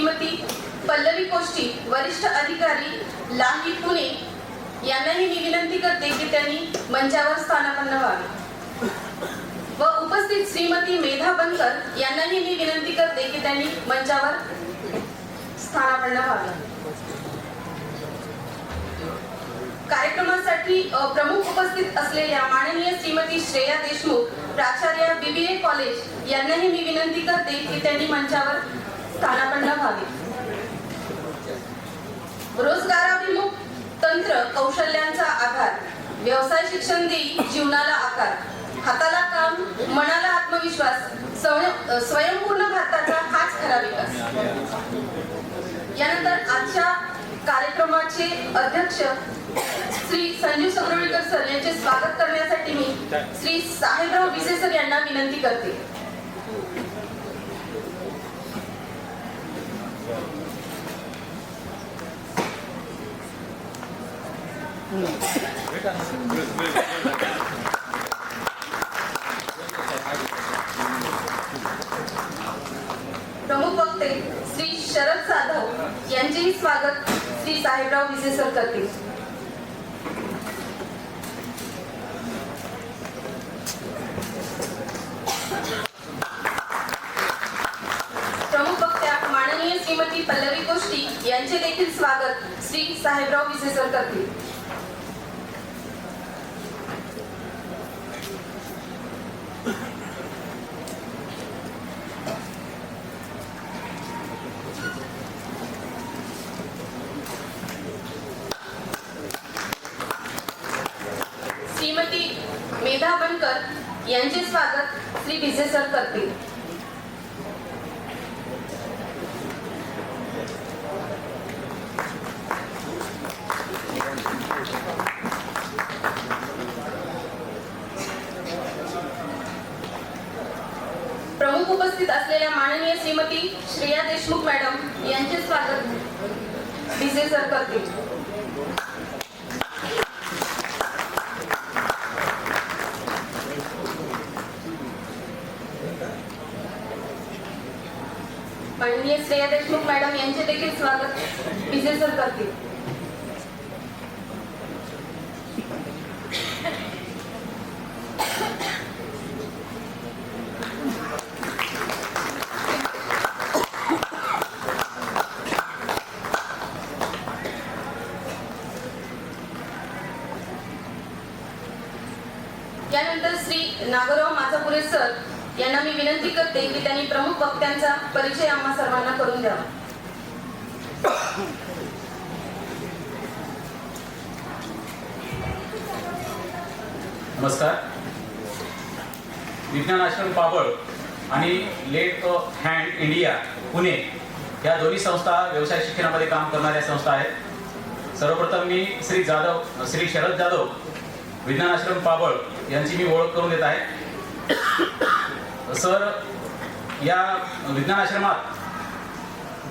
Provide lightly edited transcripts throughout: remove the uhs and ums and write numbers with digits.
श्रीमती पल्लवी कोष्टी वरिष्ठ अधिकारी लाही पुणे यांनाही मी विनंती करते की त्यांनी मंचावर स्थानापन्न व्हावे व उपस्थित श्रीमती मेधा बनकर यांनाही मी विनंती करते की त्यांनी मंचावर स्थानापन्न व्हावे। कार्यक्रमासाठी प्रमुख उपस्थित असलेल्या माननीय श्रीमती श्रेया देशमुख प्राचार्य BBA कॉलेज यांनाही मी विनंती करते की त्यांनी मंचावर स्थानापन्न व्हावे। रोजगाराभिमुख तंत्र कौशल्यांचा आधार, व्यवसाय शिक्षण देई जीवनाला आकार, हाताला काम मनाला आत्मविश्वास, स्वयंपूर्ण भारताचा हाच खरा विकास। यानंतर आजच्या कार्यक्रमाचे अध्यक्ष श्री संजीव सगरोळीकर सर यांचे स्वागत करण्यासाठी मी श्री साहेबराव विसे सर यांना विनंती करते। प्रमुख वक्ते श्री शरद जाधव यांचेही स्वागत श्री साहेबराव विसे सर करतील। प्रमुख वक्त्या माननीय श्रीमती पल्लवी कोष्टी यांचे देखील स्वागत श्री साहेबराव विसे सर करतील। श्रीमती मेधा बनकर यांचे स्वागत श्री विसे सर करतील। प्रमुख उपस्थित असलेल्या माननीय श्रीमती श्रेया देशमुख मॅडम यांचे स्वागत विसे सर करतील। माननीय श्रेया देशमुख मॅडम यांचे देखील स्वागत विसे सर करतील। यानंतर श्री नागोराव माचापुरे सर यांना मी विनंती करते की त्यांनी प्रमुख वक्त्यांचा परिचय आम्हा सर्वांना करून द्यावा। नमस्कार। विज्ञान आश्रम पाबळ आणि लेट हँड इंडिया पुणे या दोन्ही संस्था व्यवसाय शिक्षणामध्ये काम करणाऱ्या संस्था आहेत। सर्वप्रथम मी श्री शरद जाधव विज्ञान आश्रम पाबळ यांची मी ओळख करून देत आहे। सर या विज्ञान आश्रमात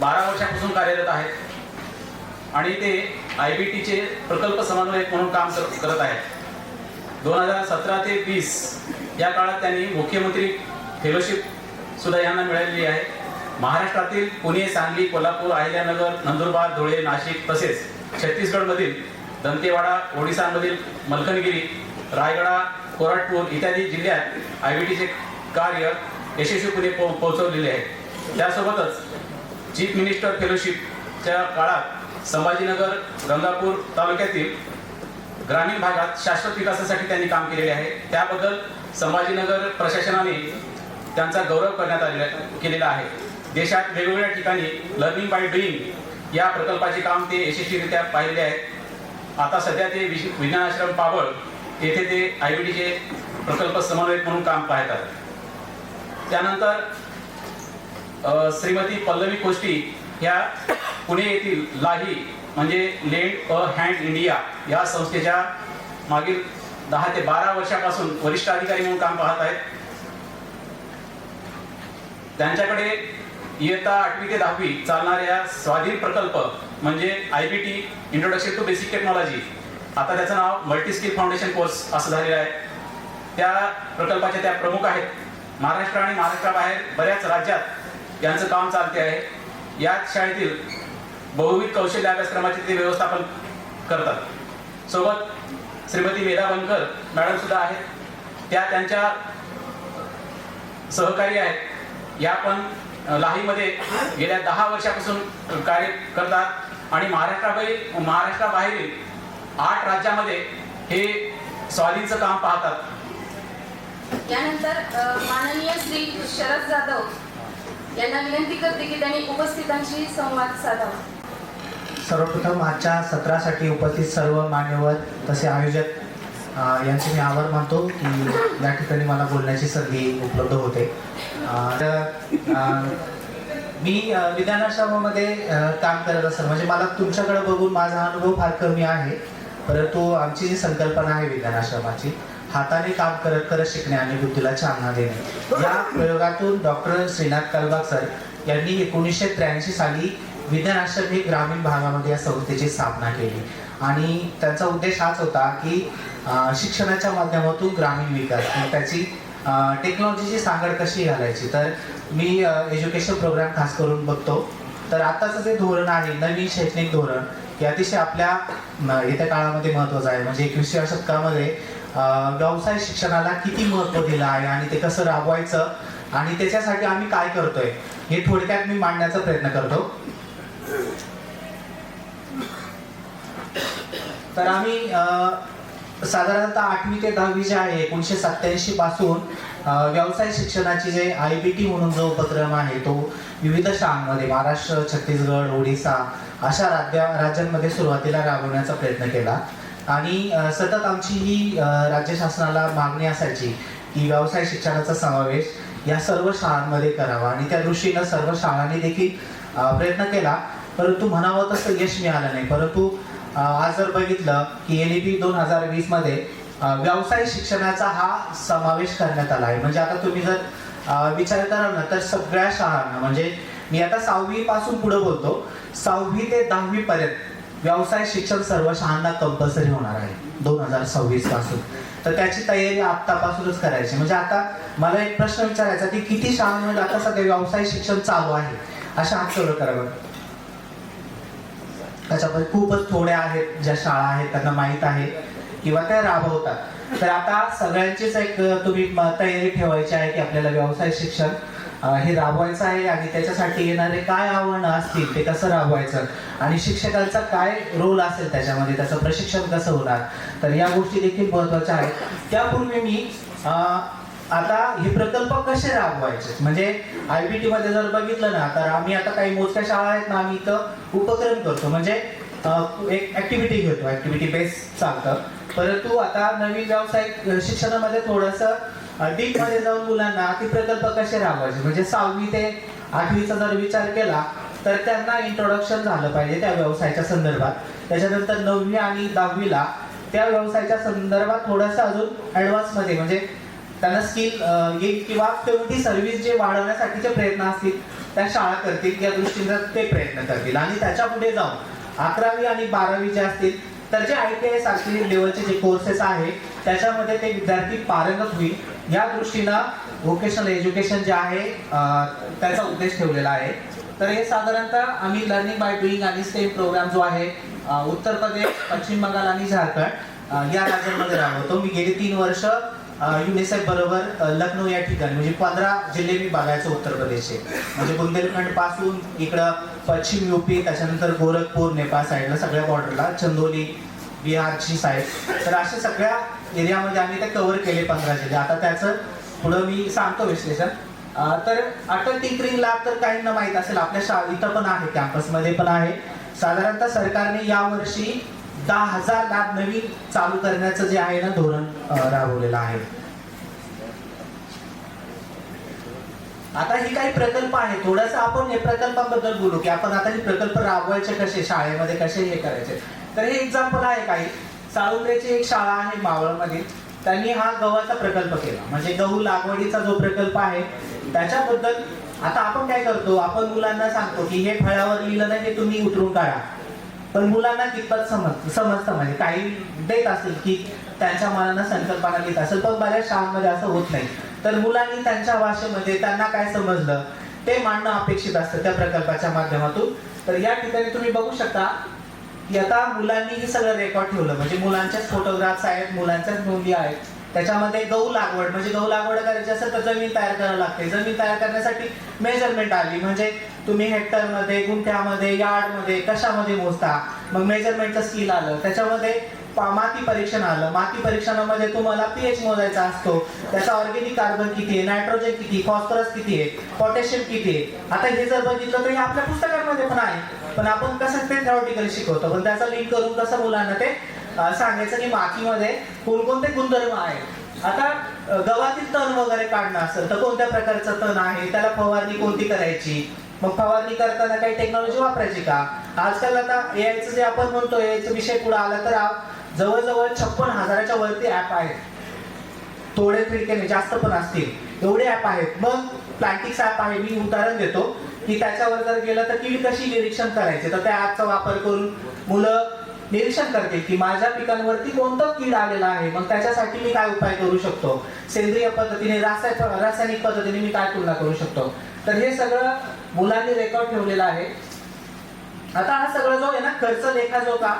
12 वर्षापासून कार्यरत आहेत आणि ते IBTचे प्रकल्प समन्वयक म्हणून काम करत आहेत। 2017 ते 20 या काळात त्यांनी मुख्यमंत्री फेलोशिप सुद्धा यांना मिळालेली आहे। महाराष्ट्रातील पुणे, सांगली, कोल्हापूर, अहिल्यानगर, नंदुरबार, धुळे, नाशिक तसेच छत्तीसगडमधील दंतेवाडा, ओडिसामधील मलकनगिरी, रायगडा, कोराटपूर इत्यादी जिल्ह्यात IBTचे कार्य यशस्वीपणे पोहोचवलेले आहे। त्यासोबतच चीफ मिनिस्टर फेलोशिपच्या काळात संभाजीनगर, गंगापूर तालुक्यातील ग्रामीण भागात शाश्वत विकासासाठी त्यांनी काम केलेले आहे। त्याबद्दल संभाजीनगर प्रशासनाने त्यांचा गौरव करण्यात केलेला आहे। देशात वेगवेगळ्या ठिकाणी लर्निंग बाय डुईंग या प्रकल्पाचे काम ते यशस्वीरित्या पाहिलेले आहे। आता सध्या ते विज्ञान आश्रम पाबळ येथे ते IBTचे प्रकल्प समन्वयक म्हणून काम पाहतात। त्यानंतर श्रीमती पल्लवी कोष्टी ह्या पुणे येथील लाही म्हणजे लेट हँड इंडिया या संस्थेच्या मागील 10 ते 12 वर्षापासून वरिष्ठ अधिकारी म्हणून काम पाहत आहेत। त्यांच्याकडे इयत्ता 8वी ते 10वी चालणाऱ्या स्वाधीन प्रकल्प म्हणजे IBT introduction to basic technology, आता त्याचं नाव मल्टी स्किल फाउंडेशन कोर्स असं झालेलं आहे, त्या प्रकल्पाच्या त्या प्रमुख आहेत। महाराष्ट्र आणि महाराष्ट्राबाहेर बऱ्याच राज्यात यांचं काम चालते आहे। या शाळेतील बहुविध कौशल्य अभ्यासक्रमाचे ते व्यवस्थापन करतात. सोबत श्रीमती मेधा बनकर मॅडम सुद्धा आहेत, त्या त्यांच्या सहकारी आहेत. या पण लाहीमध्ये गेल्या 10 वर्षापासून कार्य करतात आणि महाराष्ट्राबाहेरील 8 राज्यामध्ये हे स्वाधीनचं काम पाहतात. यानंतर माननीय श्री शरद जाधव यांना विनंती करते की त्यांनी उपस्थितांशी संवाद साधावा. सर्वप्रथम आजच्या सत्रासाठी उपस्थित सर्व मान्यवर तसे आयोजक यांचे मी आभार मानतो की या ठिकाणी मला बोलण्याची संधी उपलब्ध होते. मी विज्ञानाश्रमामध्ये काम करत असताना म्हणजे मला तुमच्याकडे बघून माझा अनुभव फार कमी आहे, परंतु आमची जी संकल्पना आहे विज्ञानाश्रमाची, हाताने काम करत करत शिकणे आणि बुद्धीला चालना देणे, या प्रयोगातून डॉक्टर श्रीनाथ कलबाग सर यांनी 1983 साली विज्ञानाश्रम ही ग्रामीण भागामध्ये या संस्थेची स्थापना केली आणि त्यांचा उद्देश हाच होता की शिक्षणाच्या माध्यमातून ग्रामीण विकास, त्याची टेक्नॉलॉजीची सांगड कशी घालायची. तर मी एज्युकेशन प्रोग्राम खास करून बघतो, तर आताचं जे धोरण आहे नवीन शैक्षणिक धोरण हे अतिशय आपल्या येत्या काळामध्ये महत्त्वाचं आहे. म्हणजे 21व्या शतकामध्ये व्यवसाय शिक्षणाला किती महत्त्व दिलं आहे आणि ते कसं राबवायचं आणि त्याच्यासाठी आम्ही काय करतोय हे थोडक्यात मी मांडण्याचा प्रयत्न करतो. तर आम्ही साधारणतः 8वी ते 10वी जे आहे 1987 पासून व्यवसाय शिक्षणाची जे IBT म्हणून जो उपक्रम आहे तो विविध शाळांमध्ये महाराष्ट्र, छत्तीसगड, ओडिसा अशा राज्यांमध्ये सुरुवातीला राबवण्याचा प्रयत्न केला आणि सतत आमची ही राज्य शासनाला मागणी असायची की व्यवसाय शिक्षणाचा समावेश या सर्व शाळांमध्ये करावा आणि त्या दृष्टीनं सर्व शाळांनी देखील प्रयत्न केला, परंतु म्हणावं तसं यश मिळालं नाही. परंतु आज जर बघितलं की NEP 2020 मध्ये व्यवसाय शिक्षणाचा हा समावेश करण्यात आला आहे. म्हणजे आता तुम्ही जर विचार कराल ना तर सगळ्या शाळांना, म्हणजे मी आता 6वी पासून पुढे बोलतो, 6वी ते 10वी पर्यंत व्यवसाय शिक्षण सर्व शाळांना कंपल्सरी होणार आहे 2026 पासून. तर त्याची तयारी आतापासूनच करायची. म्हणजे आता मला एक प्रश्न विचारायचा की किती शाळांमध्ये आता सध्या व्यवसाय शिक्षण चालू आहे अशा हात सगळं करावं. त्याच्यामध्ये खूपच थोड्या आहेत ज्या शाळा आहेत त्यांना माहीत आहे किंवा त्या राबवतात. तर आता सगळ्यांचीच एक तुम्ही तयारी ठेवायची आहे की आपल्याला व्यवसाय शिक्षण हे राबवायचं आहे आणि त्याच्यासाठी येणारे काय आव्हानं असतील ते कसं राबवायचं आणि शिक्षकांचा काय रोल असेल त्याच्यामध्ये, त्याचं प्रशिक्षण कसं होणार, तर या गोष्टी देखील महत्त्वाच्या आहेत. त्यापूर्वी मी आता हे प्रकल्प कसे राबवायचे, म्हणजे IBT मध्ये जर बघितलं ना तर आम्ही आता काही मोजक्या शाळा आहेत ना, आम्ही इथं उपक्रम करतो, म्हणजे एक ऍक्टिव्हिटी घेतो, ऍक्टिव्हिटी बेस चालतं. परंतु आता नवीन व्यावसायिक शिक्षणामध्ये थोडंसं डीप मध्ये जाऊन मुलांना ते प्रकल्प कसे राबवायचे, म्हणजे 6वी ते 8वीचा जर विचार केला तर त्यांना इंट्रोडक्शन झालं पाहिजे त्या व्यवसायाच्या संदर्भात. त्याच्यानंतर 9वी आणि 10वीला त्या व्यवसायाच्या संदर्भात थोडंसं अजून ऍडव्हान्स मध्ये, म्हणजे त्यांना स्किल येईल किंवा कम्युनिटी सर्व्हिस जे वाढवण्यासाठीचे प्रयत्न असतील त्या शाळा करतील, या दृष्टीने ते प्रयत्न करतील. आणि त्याच्या पुढे जाऊन 11वी आणि 12वी जे असतील तर जे ITI सारखे लेवलचे जे कोर्सेस आहे त्याच्यामध्ये ते विद्यार्थी पारंगत होईल, या दृष्टीनं व्होकेशनल एज्युकेशन जे आहे त्याचा उद्देश ठेवलेला आहे. तर हे साधारणतः आम्ही लर्निंग बाय डुईंग आणि स्टेम प्रोग्राम जो आहे उत्तर प्रदेश, पश्चिम बंगाल आणि झारखंड या राज्यांमध्ये राबवतो. मी गेली 3 वर्ष युनिसेफ बरोबर लखनौ या ठिकाणी, म्हणजे 15 जिल्हे मी बघायचो उत्तर प्रदेशचे, म्हणजे बुंदेलखंड पासून इकडं पश्चिम UP, त्याच्यानंतर गोरखपूर नेपाळ साईडला सगळ्या बॉर्डरला, चंदोली बिहारची साईड, तर अशा सगळ्या एरियामध्ये आम्ही ते कव्हर केले 15 जिल्हे. आता त्याचं पुढं मी सांगतो विश्लेषण. तर अटल टिंकरिंग लॅब तर काहींना माहीत असेल, आपल्या शाळा इथं पण आहे, कॅम्पसमध्ये पण आहे. साधारणतः सरकारने यावर्षी 10,000 लॅब नवीन चालू करण्याचं जे आहे ना धोरण राबवलेलं आहे. आता हे काही प्रकल्प आहे, थोडंसं आपण हे प्रकल्पाबद्दल बोलू की आपण आता हे प्रकल्प राबवायचे कसे, शाळेमध्ये कसे हे करायचे. तर हे एक्झाम्पल आहे काही. साळुंद्रेची एक शाळा आहे मावळमध्ये, त्यांनी हा गव्हाचा प्रकल्प केला, म्हणजे गहू लागवडीचा जो प्रकल्प आहे त्याच्याबद्दल. आता आपण काय करतो, आपण मुलांना सांगतो की हे फळावर लिहिलं नाही, हे तुम्ही उतरून काढा, पण मुलांना कितपत समजतं, म्हणजे काही देत असेल की त्यांच्या मनानं संकल्पना लिहित असेल, पण बऱ्याच शाळांमध्ये असं होत नाही. तर मुलांनी त्यांच्या भाषेमध्ये त्यांना काय समजलं ते मांडणं अपेक्षित असतं त्या प्रकल्पाच्या माध्यमातून. तर या ठिकाणी तुम्ही बघू शकता की आता मुलांनी हे सगळं रेकॉर्ड ठेवलं, म्हणजे मुलांच्याच फोटोग्राफ्स आहेत, मुलांच्याच नोंदी आहेत. त्याच्यामध्ये गहू लागवड, म्हणजे गहू लागवड करायची असेल तर जमीन तयार करावी लागते. जमीन तयार करण्यासाठी मेजरमेंट आली, म्हणजे तुम्ही हेक्टरमध्ये, गुंठ्यामध्ये, यार्डमध्ये, कशामध्ये मोजता. मग मेजरमेंटचं स्किल आलं. त्याच्यामध्ये माती परीक्षण आलं. माती परीक्षणामध्ये तुम्हाला पीएच मोजायचा असतो, त्याचा ऑर्गेनिक कार्बन किती आहे, नायट्रोजन किती, फॉस्फरस किती आहे, पोटॅशियम किती आहे. आता हे जर बघितलं तर हे आपल्या पुस्तकांमध्ये पण आहे, पण आपण कसं ते थेरॉटिकली शिकवतो, पण त्याचा लिंक करून कसं मुलांना ते सांगायचं की मातीमध्ये कोणकोणते गुणधर्म आहेत. आता गव्हातील तण वगैरे काढणं असेल तर कोणत्या प्रकारचं तण आहे, त्याला फवारणी कोणती करायची, मग फवारणी करताना काही टेक्नॉलॉजी वापरायची का. आजकाल आता एआयचं जे आपण म्हणतो, एआयचा विषय पुढे आला तर जवळजवळ 56,000च्या वरती ऍप आहेत. थोडे थोडे जास्त पण असतील एवढे ऍप आहेत. मग प्लांटिक्स ऍप आहे, मी उदाहरण देतो की त्याच्यावर जर गेलं तर कीड कशी निरीक्षण करायचे, तर त्या ऍपचा वापर करून मुलं निरीक्षण करतील की माझ्या पिकांवरती कोणतं कीड आलेला आहे, मग त्याच्यासाठी मी काय उपाय करू शकतो, सेंद्रिय पद्धतीने, रासायनिक पद्धतीने मी काय तुलना करू शकतो. तर हे सगळं मुलांनी रेकॉर्ड ठेवलेलं आहे. आता हा सगळं जो आहे ना खर्च लेखाजोखा,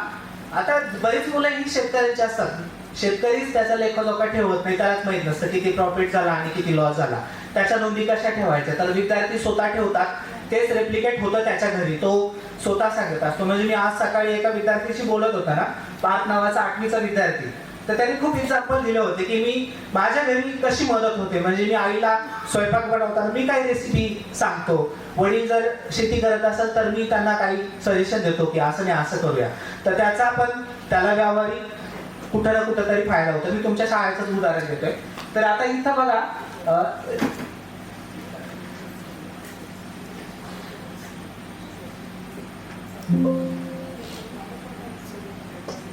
आता बरीच मुलं ही शेतकऱ्यांची असतात, शेतकरीच त्याचा लेखाजोखा ठेवत नाही, त्यालाच माहित नसतं किती प्रॉफिट झाला आणि किती लॉस झाला, त्याच्या नोंदी कशा ठेवायच्या. तर विद्यार्थी स्वतः ठेवतात, तेच रेप्लिकेट होतं त्याच्या घरी, तो स्वतः सांगत असतो. म्हणजे मी आज सकाळी एका विद्यार्थ्याशी बोलत होता ना, पार्थ नावाचा 8वीचा विद्यार्थी, तर त्यांनी खूप एक्झाम्पल दिले होते की मी माझ्या घरी कशी मदत होते. म्हणजे मी आईला स्वयंपाक बनवताना मी काही रेसिपी सांगतो, वडील जर शेती करत असेल तर मी त्यांना काही सजेशन देतो की असं नाही असं करूया. तर त्याचा पण त्याला व्यावहारिक कुठं ना कुठं तरी फायदा होतो. मी तुमच्या शाळेचंच उदाहरण देतोय. तर आता इथं बघा,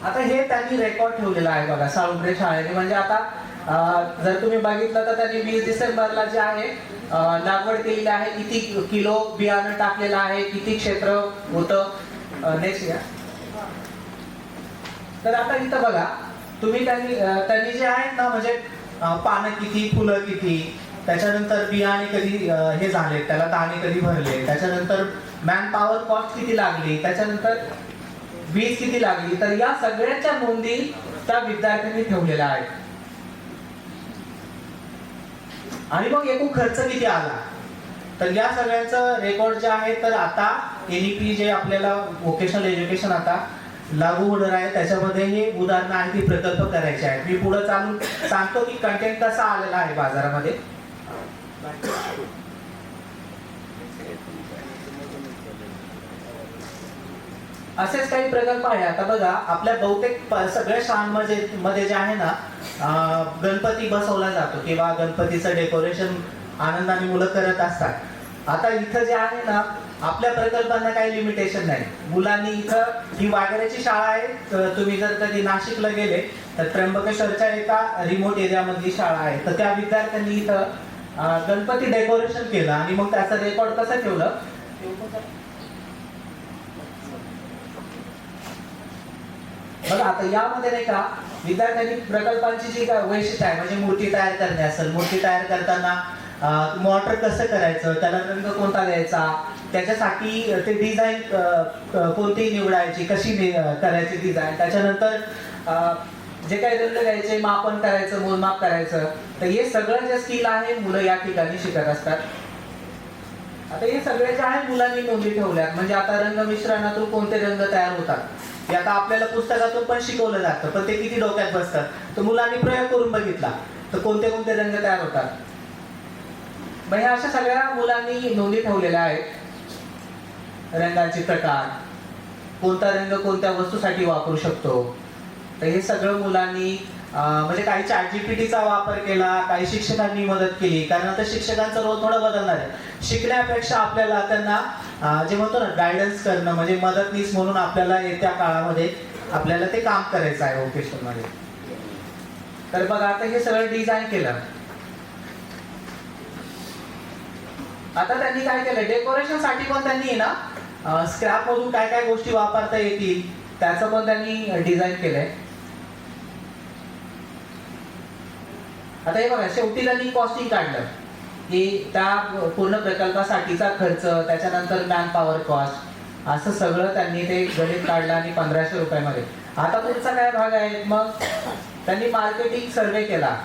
आता हे त्यांनी रेकॉर्ड ठेवलेलं आहे बघा साळुंखे शाळेने. म्हणजे आता जर तुम्ही बघितलं तर त्यांनी 20 डिसेंबरला जे आहे लागवड केलेली आहे, किती किलो बियाणं टाकलेलं आहे, किती क्षेत्र होतं. नेक्स्ट या. तर आता इथं बघा तुम्ही त्यांनी जे आहेत ना, म्हणजे पानं किती, फुलं किती, त्याच्यानंतर बियाणे कधी हे झाले, त्याला दाणे कधी भरले, त्याच्यानंतर मॅन पॉवर कॉस्ट किती लागली, त्याच्यानंतर वीज किती लागली. तर या सगळ्याच्या नोंदी त्या विद्यार्थ्यांनी ठेवलेल्या आहेत. आणि मग एकूण खर्च किती आला, तर या सगळ्यांचं रेकॉर्ड जे आहे. तर आता एनईपी जे आपल्याला व्होकेशनल एज्युकेशन आता लागू होणार आहे, त्याच्यामध्ये हे उदाहरणं आणि ती प्रकल्प करायचे आहेत. मी पुढे चालून सांगतो की कंटेंट कसा आलेला आहे बाजारामध्ये. असेच काही प्रकल्प आहे. आता बघा आपल्या बहुतेक सगळ्या शाळांमध्ये जे आहे ना, गणपती बसवला जातो किंवा गणपतीचं डेकोरेशन आनंदाने मुलं करत असतात. आता इथं जे आहे ना, आपल्या प्रकल्पांना काही लिमिटेशन नाही. मुलांनी इथं, ही वागऱ्याची शाळा आहे, तुम्ही जर कधी नाशिकला गेले तर त्र्यंबकेश्वरच्या एका रिमोट एरियामधली शाळा आहे. तर त्या विद्यार्थ्यांनी इथं गणपती डेकोरेशन केलं आणि मग त्याचं रेकॉर्ड कसं ठेवलं. बघा आता यामध्ये नाही का विद्यार्थ्यांनी प्रकल्पांची जी काय वैशिष्ट्य आहे, म्हणजे मूर्ती तयार करणे असेल, मूर्ती तयार करताना मॉर्टर कसं करायचं, त्याला रंग कोणता द्यायचा, त्याच्यासाठी ते डिझाईन कोणती निवडायची, कशी करायची डिझाईन, त्याच्यानंतर जे काही रंग द्यायचे, मापन करायचं, मोजमाप करायचं. तर हे सगळं जे स्किल आहे मुलं या ठिकाणी शिकत असतात. आता हे सगळे जे आहे मुलांनी नोंदी ठेवल्यात. म्हणजे आता रंग मिश्रणातून कोणते रंग तयार होतात हे आता आपल्याला पुस्तकातून पण शिकवलं जातं, पण ते किती डोक्यात बसतं. तर मुलांनी प्रयोग करून बघितला तर कोणते कोणते रंग तयार होतात. मग ह्या अशा सगळ्या मुलांनी नोंदी ठेवलेल्या आहेत. रंगाचे प्रकार, कोणता रंग कोणत्या वस्तूसाठी वापरू शकतो. तर हे सगळं मुलांनी म्हणजे काही ChatGPTचा वापर केला, काही शिक्षकांनी मदत केली. कारण आता शिक्षकांचा रोल थोडा बदलणार आहे. शिकण्यापेक्षा आपल्याला त्यांना जे म्हणतो ना गायडन्स करणं, म्हणजे मदतनीस म्हणून आपल्याला येत्या काळामध्ये आपल्याला ते काम करायचं आहे व्होकेशनल मध्ये. तर बघा आता हे सगळं डिझाईन केलं. आता त्यांनी काय केलं, डेकोरेशन साठी पण त्यांनी ना स्क्रॅप मधून काय काय गोष्टी वापरता येतील त्याचं पण त्यांनी डिझाईन केलंय. आता हे बघा शेवटी त्यांनी कॉस्टिंग काढलं की त्या पूर्ण प्रकल्पासाठीचा खर्च, त्याच्यानंतर मॅन पॉवर कॉस्ट, असं सगळं त्यांनी ते गणित काढलं आणि 1500 रुपयामध्ये. आता पुढचा काय भाग आहे, मग त्यांनी मार्केटिंग सर्वे केला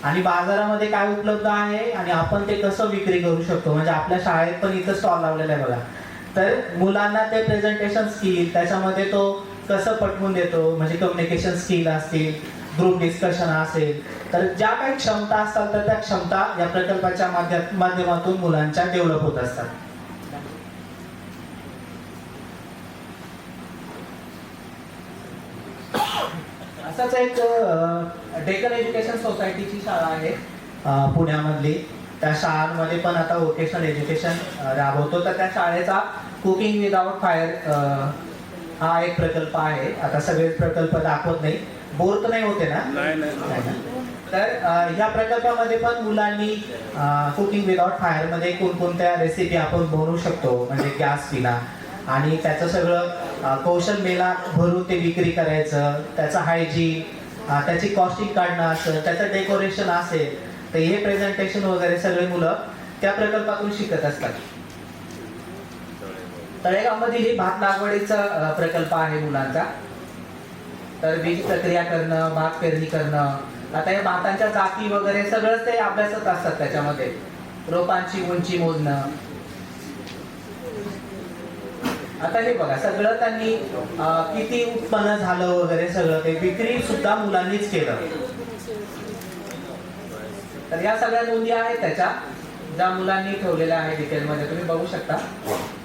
आणि बाजारामध्ये काय उपलब्ध आहे आणि आपण ते कसं विक्री करू शकतो. म्हणजे आपल्या शाळेत पण इथं स्टॉल लावलेला आहे बघा, तर मुलांना ते प्रेझेंटेशन स्किल, त्याच्यामध्ये तो कसं पटवून देतो, म्हणजे कम्युनिकेशन स्किल असतील, ग्रुप डिस्कशन असेल, तर ज्या काही क्षमता असतात तर त्या क्षमता या प्रकल्पाच्या माध्यमातून मुलांच्या डेव्हलप होत असतात. असंच एक डेक्कन एज्युकेशन सोसायटीची शाळा आहे पुण्यामधली. त्या शाळांमध्ये पण आता व्होकेशनल एज्युकेशन राबवतो. तर त्या शाळेचा कुकिंग विदाउट फायर हा एक प्रकल्प आहे. आता सगळेच प्रकल्प दाखवत नाही, बोर तर नाही होते ना? नाही ना. तर या प्रकल्पामध्ये पण मुलांनी कुकिंग विदाउट फायर मध्ये कोणकोणत्या रेसिपी आपण बनवू शकतो, म्हणजे गॅस विना, आणि त्याचं सगळं कौशल मेला भरून ते विक्री करायचं, त्याचं हायजीन, त्याची कॉस्टिंग काढणं असेल, त्याचं डेकोरेशन असेल, तर हे प्रेझेंटेशन वगैरे सगळे मुलं त्या प्रकल्पातून शिकत असतात. तळेगावमध्ये हे भात लागवडीचा प्रकल्प आहे मुलांचा. तर बीज प्रक्रिया करणं, भात पेरणी करणं, आता या भातांच्या जाती वगैरे सगळंच ते अभ्यासत असतात. त्याच्यामध्ये रोपांची उंची मोजणं. आता हे बघा, सगळं त्यांनी किती उत्पन्न झालं वगैरे सगळं ते विक्री सुद्धा मुलांनीच केलं. तर या सगळ्या नोंदी आहेत त्याच्या, ज्या मुलांनी ठेवलेल्या आहे डिटेलमध्ये तुम्ही बघू शकता.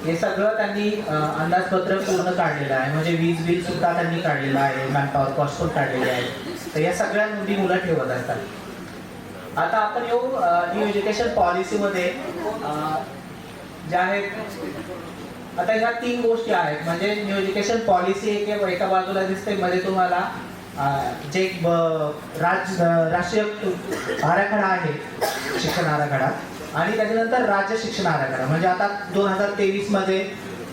हे सगळं त्यांनी अंदाजपत्रक पूर्ण काढलेलं आहे, म्हणजे वीज बिल सुद्धा त्यांनी काढलेलं आहे, मॅन पॉवर कॉस्ट पण काढलेली आहे. तर या सगळ्या नोंदी मुलं ठेवत असतात. आता आपण येऊ न्यू एज्युकेशन पॉलिसीमध्ये ज्या आहेत. आता ह्या 3 गोष्टी आहेत, म्हणजे न्यू एज्युकेशन पॉलिसी एका बाजूला दिसते, मध्ये तुम्हाला जे राष्ट्रीय आराखडा आहे, शिक्षण आराखडा, आणि त्याच्यानंतर राज्य शिक्षण आराखडा. म्हणजे आता 2023 मध्ये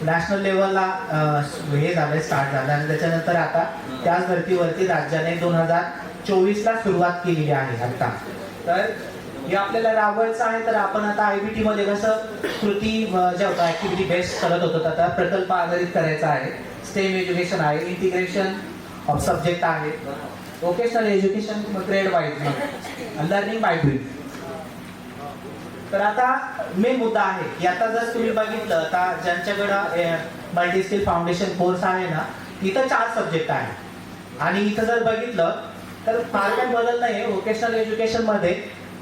नॅशनल लेवलला हे झालंय, स्टार्ट झालं, आणि त्याच्यानंतर आता त्याच धर्तीवरती राज्याने 2024ला सुरुवात केलेली आहे आता. तर हे आपल्याला राबवायचं आहे. तर आपण आता IBT मध्ये कसं कृती जे होतं ऍक्टिव्हिटी बेस्ड करत होतो, आता प्रकल्प आधारित करायचा आहे. स्टेम एज्युकेशन आहे, इंटिग्रेशन ऑफ सब्जेक्ट आहे, vocational education grade wise, learning by doing. तर आता मेन मुद्दा आहे की आता जर तुम्ही बघितलं, आता ज्यांच्याकडं मल्टी स्किल फाउंडेशन कोर्स आहे ना, इथं 4 सब्जेक्ट आहे. आणि इथं जर बघितलं तर फार काही बदल नाही. व्होकेशनल एज्युकेशन मध्ये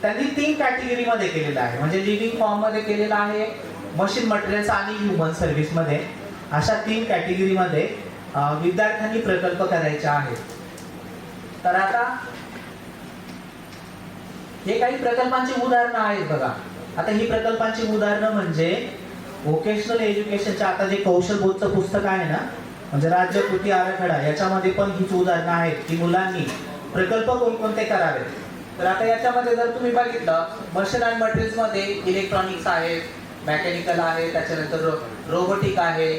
त्यांनी 3 कॅटेगरी मध्ये केलेलं आहे, म्हणजे लिव्हिंग फॉर्म मध्ये केलेलं आहे, मशीन मटेरियल्स आणि ह्युमन सर्व्हिस मध्ये. अशा 3 कॅटेगरी मध्ये विद्यार्थ्यांनी प्रकल्प करायचे आहेत. तर आता हे काही प्रकल्पांची उदाहरणं आहेत बघा. आता ही प्रकल्पांची उदाहरणं म्हणजे व्होकेशनल एज्युकेशनच्या आता जे कौशल बोधचं पुस्तक आहे ना, म्हणजे राज्य कृती आराखडा, याच्यामध्ये पण हीच उदाहरणं आहेत की मुलांनी प्रकल्प कोणकोणते करावेत. तर आता याच्यामध्ये जर तुम्ही बघितलं, मशीन अँड मटेरियल्स मध्ये इलेक्ट्रॉनिक्स आहे, मेकॅनिकल आहे, त्याच्यानंतर रोबोटिक आहे,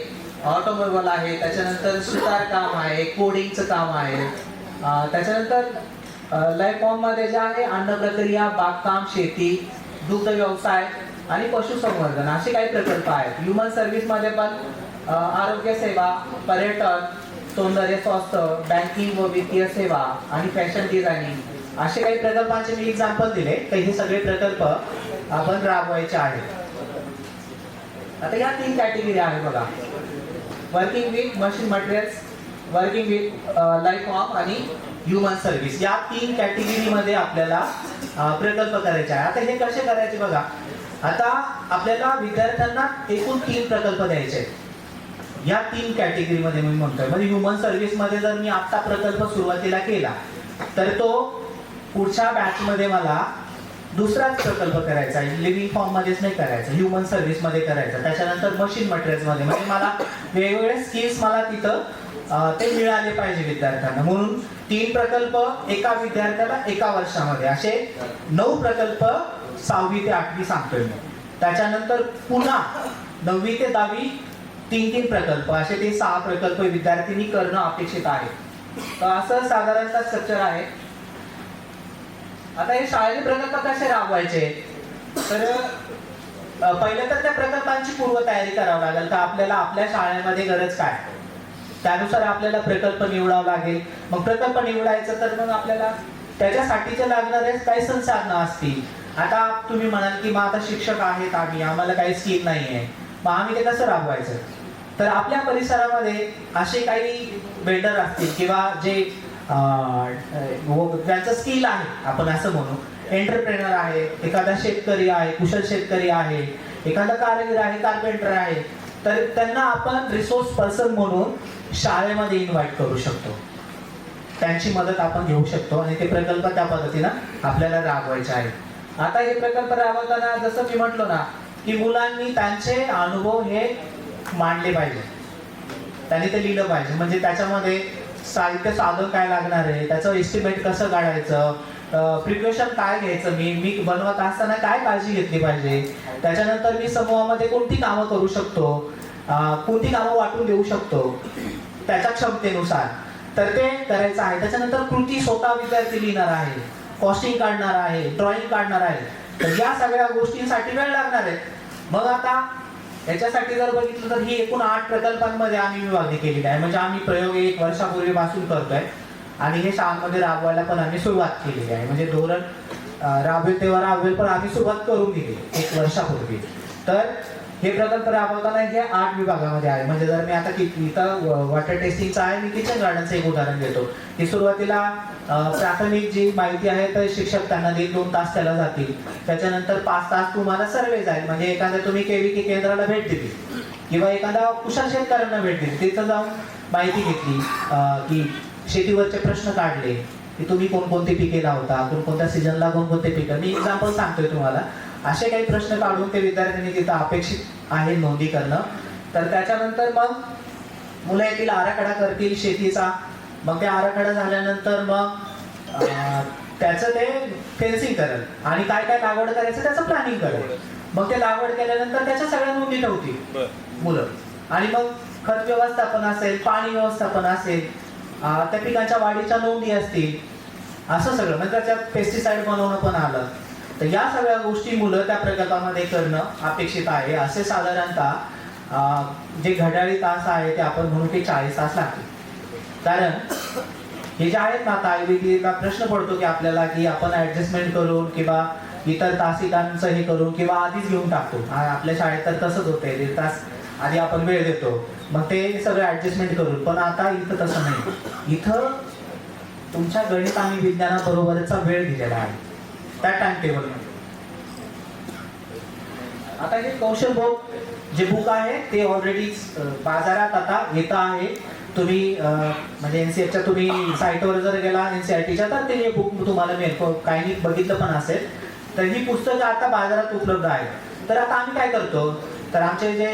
ऑटोमोबाईल आहे, त्याच्यानंतर सुतार काम आहे, कोडिंगचं काम आहे, त्याच्यानंतर लाईफ फॉर्म मध्ये जे आहे अन्न प्रक्रिया, बागकाम, शेती, दुग्ध व्यवसाय आणि पशुसंवर्धन, असे काही प्रकल्प आहेत. ह्युमन सर्व्हिस मध्ये पण आरोग्य सेवा, पर्यटन, सौंदर्य स्वास्थ्य, बँकिंग व वित्तीय सेवा आणि फॅशन डिझायनिंग, असे काही प्रकल्पांचे मी एक्झाम्पल दिले. तर हे सगळे प्रकल्प आपण राबवायचे आहेत. आता या 3 कॅटेगरी आहेत बघा, working with machine materials, working with life form आणि ह्युमन सर्व्हिस. या 3 कॅटेगरी मध्ये आपल्याला प्रकल्प करायचे आहे. आता हे कसे करायचे बघा. आता आपल्याला विद्यार्थ्यांना एकूण 3 प्रकल्प द्यायचे आहेत. या 3 कॅटेगरी मध्ये मी म्हणतोय, म्हणजे ह्युमन सर्व्हिस मध्ये जर मी आता प्रकल्प सुरुवातीला केला, तर तो पुढच्या बॅच मध्ये मला दुसराच प्रकल्प करायचा आहे. लिव्हिंग फॉर्म मध्येच नाही करायचा, ह्युमन सर्व्हिस मध्ये करायचा. त्याच्यानंतर मशीन मटेरियल्स मध्ये, म्हणजे मला वेगवेगळे स्किल्स मला तिथं ते मिळाले पाहिजे विद्यार्थ्यांना. म्हणून 3 प्रकल्प एका विद्यार्थ्याला एका वर्षामध्ये, असे 9 प्रकल्प 6वी ते 8वी सांगतोय मी. त्याच्यानंतर पुन्हा 9वी ते 10वी 3 प्रकल्प, असे ते 6 प्रकल्प विद्यार्थ्यांनी करणं अपेक्षित आहे. तर असं साधारणतः स्ट्रक्चर आहे. आता हे शाळेचे प्रकल्प कसे राबवायचे, तर पहिलं तर त्या प्रकल्पांची पूर्वतयारी करावी लागेल का आपल्याला आपल्या शाळेमध्ये गरज काय, त्यानुसार आपल्याला प्रकल्प निवडावा लागेल. मग प्रकल्प निवडायचं तर मग आपल्याला त्याच्यासाठीचे लागणारे काही संसाधनं असतील. आता तुम्ही म्हणाल की मग आता शिक्षक आहेत आम्हाला काही स्कीम नाहीये, मग आम्ही ते कसं राबवायचं. तर आपल्या परिसरामध्ये असे काही बिल्डर असतील किंवा जे ज्यांचं स्किल आहे, आपण असं म्हणू एंटरप्रेनर आहे, एखादा शेतकरी आहे, कुशल शेतकरी आहे, एखादा कारागीर आहे, कार्पेंटर आहे, तर त्यांना आपण रिसोर्स पर्सन म्हणून शाळेमध्ये इन्व्हाइट करू शकतो. त्यांची मदत आपण घेऊ शकतो आणि ते प्रकल्प त्या पद्धतीनं आपल्याला राबवायचे आहे. आता हे प्रकल्प राबवताना जसं मी म्हटलो ना की मुलांनी त्यांचे अनुभव हे मांडले पाहिजे, त्यांनी ते लिहिलं पाहिजे. म्हणजे त्याच्यामध्ये साहित्य साधन काय लागणार आहे, त्याचं एस्टिमेट कसं काढायचं, प्रिकॉशन काय घ्यायचं, मी बनवत असताना काय काळजी घेतली पाहिजे, त्याच्यानंतर मी समूहामध्ये कोणती कामं करू शकतो, कोणती कामं वाटून देऊ शकतो त्याच्या क्षमतेनुसार, तर ते करायचं आहे. त्याच्यानंतर कृती स्वतः विद्यार्थी लिहिणार आहे, कॉस्टिंग काढणार आहे, ड्रॉइंग काढणार आहे. तर या सगळ्या गोष्टींसाठी वेळ लागणार आहे. मग आता याच्यासाठी जर बघितलं तर ही एकूण 8 प्रकल्पांमध्ये आम्ही विभागणी केलेली आहे. म्हणजे आम्ही प्रयोग 1 वर्षापूर्वीपासून करतोय आणि हे शाळांमध्ये राबवायला पण आम्ही सुरुवात केलेली आहे. म्हणजे धोरण राबवेल तेव्हा राबवेल, पण आम्ही सुरुवात करून दिली 1 वर्षापूर्वी. तर हे प्रकल्प राबवताना हे 8 विभागामध्ये आहे. म्हणजे जर मी आता इथं वॉटर टेस्टिंगचं आहे, मी किचन गार्डनचं एक उदाहरण देतो की सुरुवातीला प्राथमिक जी माहिती आहे तर शिक्षक त्यांना 1-2 तास त्याला जातील. त्याच्यानंतर 5 तास तुम्हाला सर्वे जाईल. म्हणजे एखाद्या तुम्ही केविके केंद्राला भेट दिली किंवा एखादा कुशल शेतकऱ्यांना भेट दिली, तिथं जाऊन माहिती घेतली की शेतीवरचे प्रश्न काढले की तुम्ही कोणकोणती पिके लावता, कोणकोणत्या सीझनला कोणकोणते पिकं. मी एक्झाम्पल सांगतोय तुम्हाला. असे काही प्रश्न काढून ते विद्यार्थ्यांनी तिथं अपेक्षित आहे नोंदी करणं. तर त्याच्यानंतर मग मुलं येथील आराखडा करतील शेतीचा. मग ते आराखडा झाल्यानंतर मग त्याचं ते फेन्सिंग करेल आणि काय काय लागवड करायचं त्याचं प्लॅनिंग करेल. मग ते लागवड केल्यानंतर त्याच्या सगळ्या नोंदी ठेवतील मुलं. आणि मग खत व्यवस्थापन असेल, पाणी व्यवस्थापन असेल, त्या पिकांच्या वाढीच्या नोंदी असतील, असं सगळं. म्हणजे त्याच्यात पेस्टिसाइड बनवणं पण आलं. तर या सगळ्या गोष्टी मुलं त्या प्रकल्पामध्ये करणं अपेक्षित आहे. असे साधारणतः जे घड्याळी तास आहे ते आपण म्हणू की 40 तास लागतील. कारण हे जे आहेत ना, आता आयबीटीला प्रश्न पडतो की आपल्याला की आपण ऍडजस्टमेंट करून किंवा इतर तासिकांचं हे करून किंवा आधीच घेऊन टाकतो. आपल्या शाळेत तर तसंच होतंय, 1.5 तास आधी आपण वेळ देतो, मग ते सगळं ऍडजस्टमेंट करून. पण आता इथं तसं नाही. इथं तुमच्या गणित आणि विज्ञानाबरोबरचा वेळ दिलेला आहे त्या टाइम टेबल मध्ये. आता हे कौशल बुक जे बुक आहे ते ऑलरेडी बाजारात आता येत आहे. तुम्ही म्हणजे एनसीआरच्या तुम्ही साईटवर जर गेला एनसीआरटीच्या तर ते बुक तुम्हाला मिळेल. काही बघितलं पण असेल तर ही पुस्तकं आता बाजारात उपलब्ध आहेत. तर आता आम्ही काय करतो, तर आमचे जे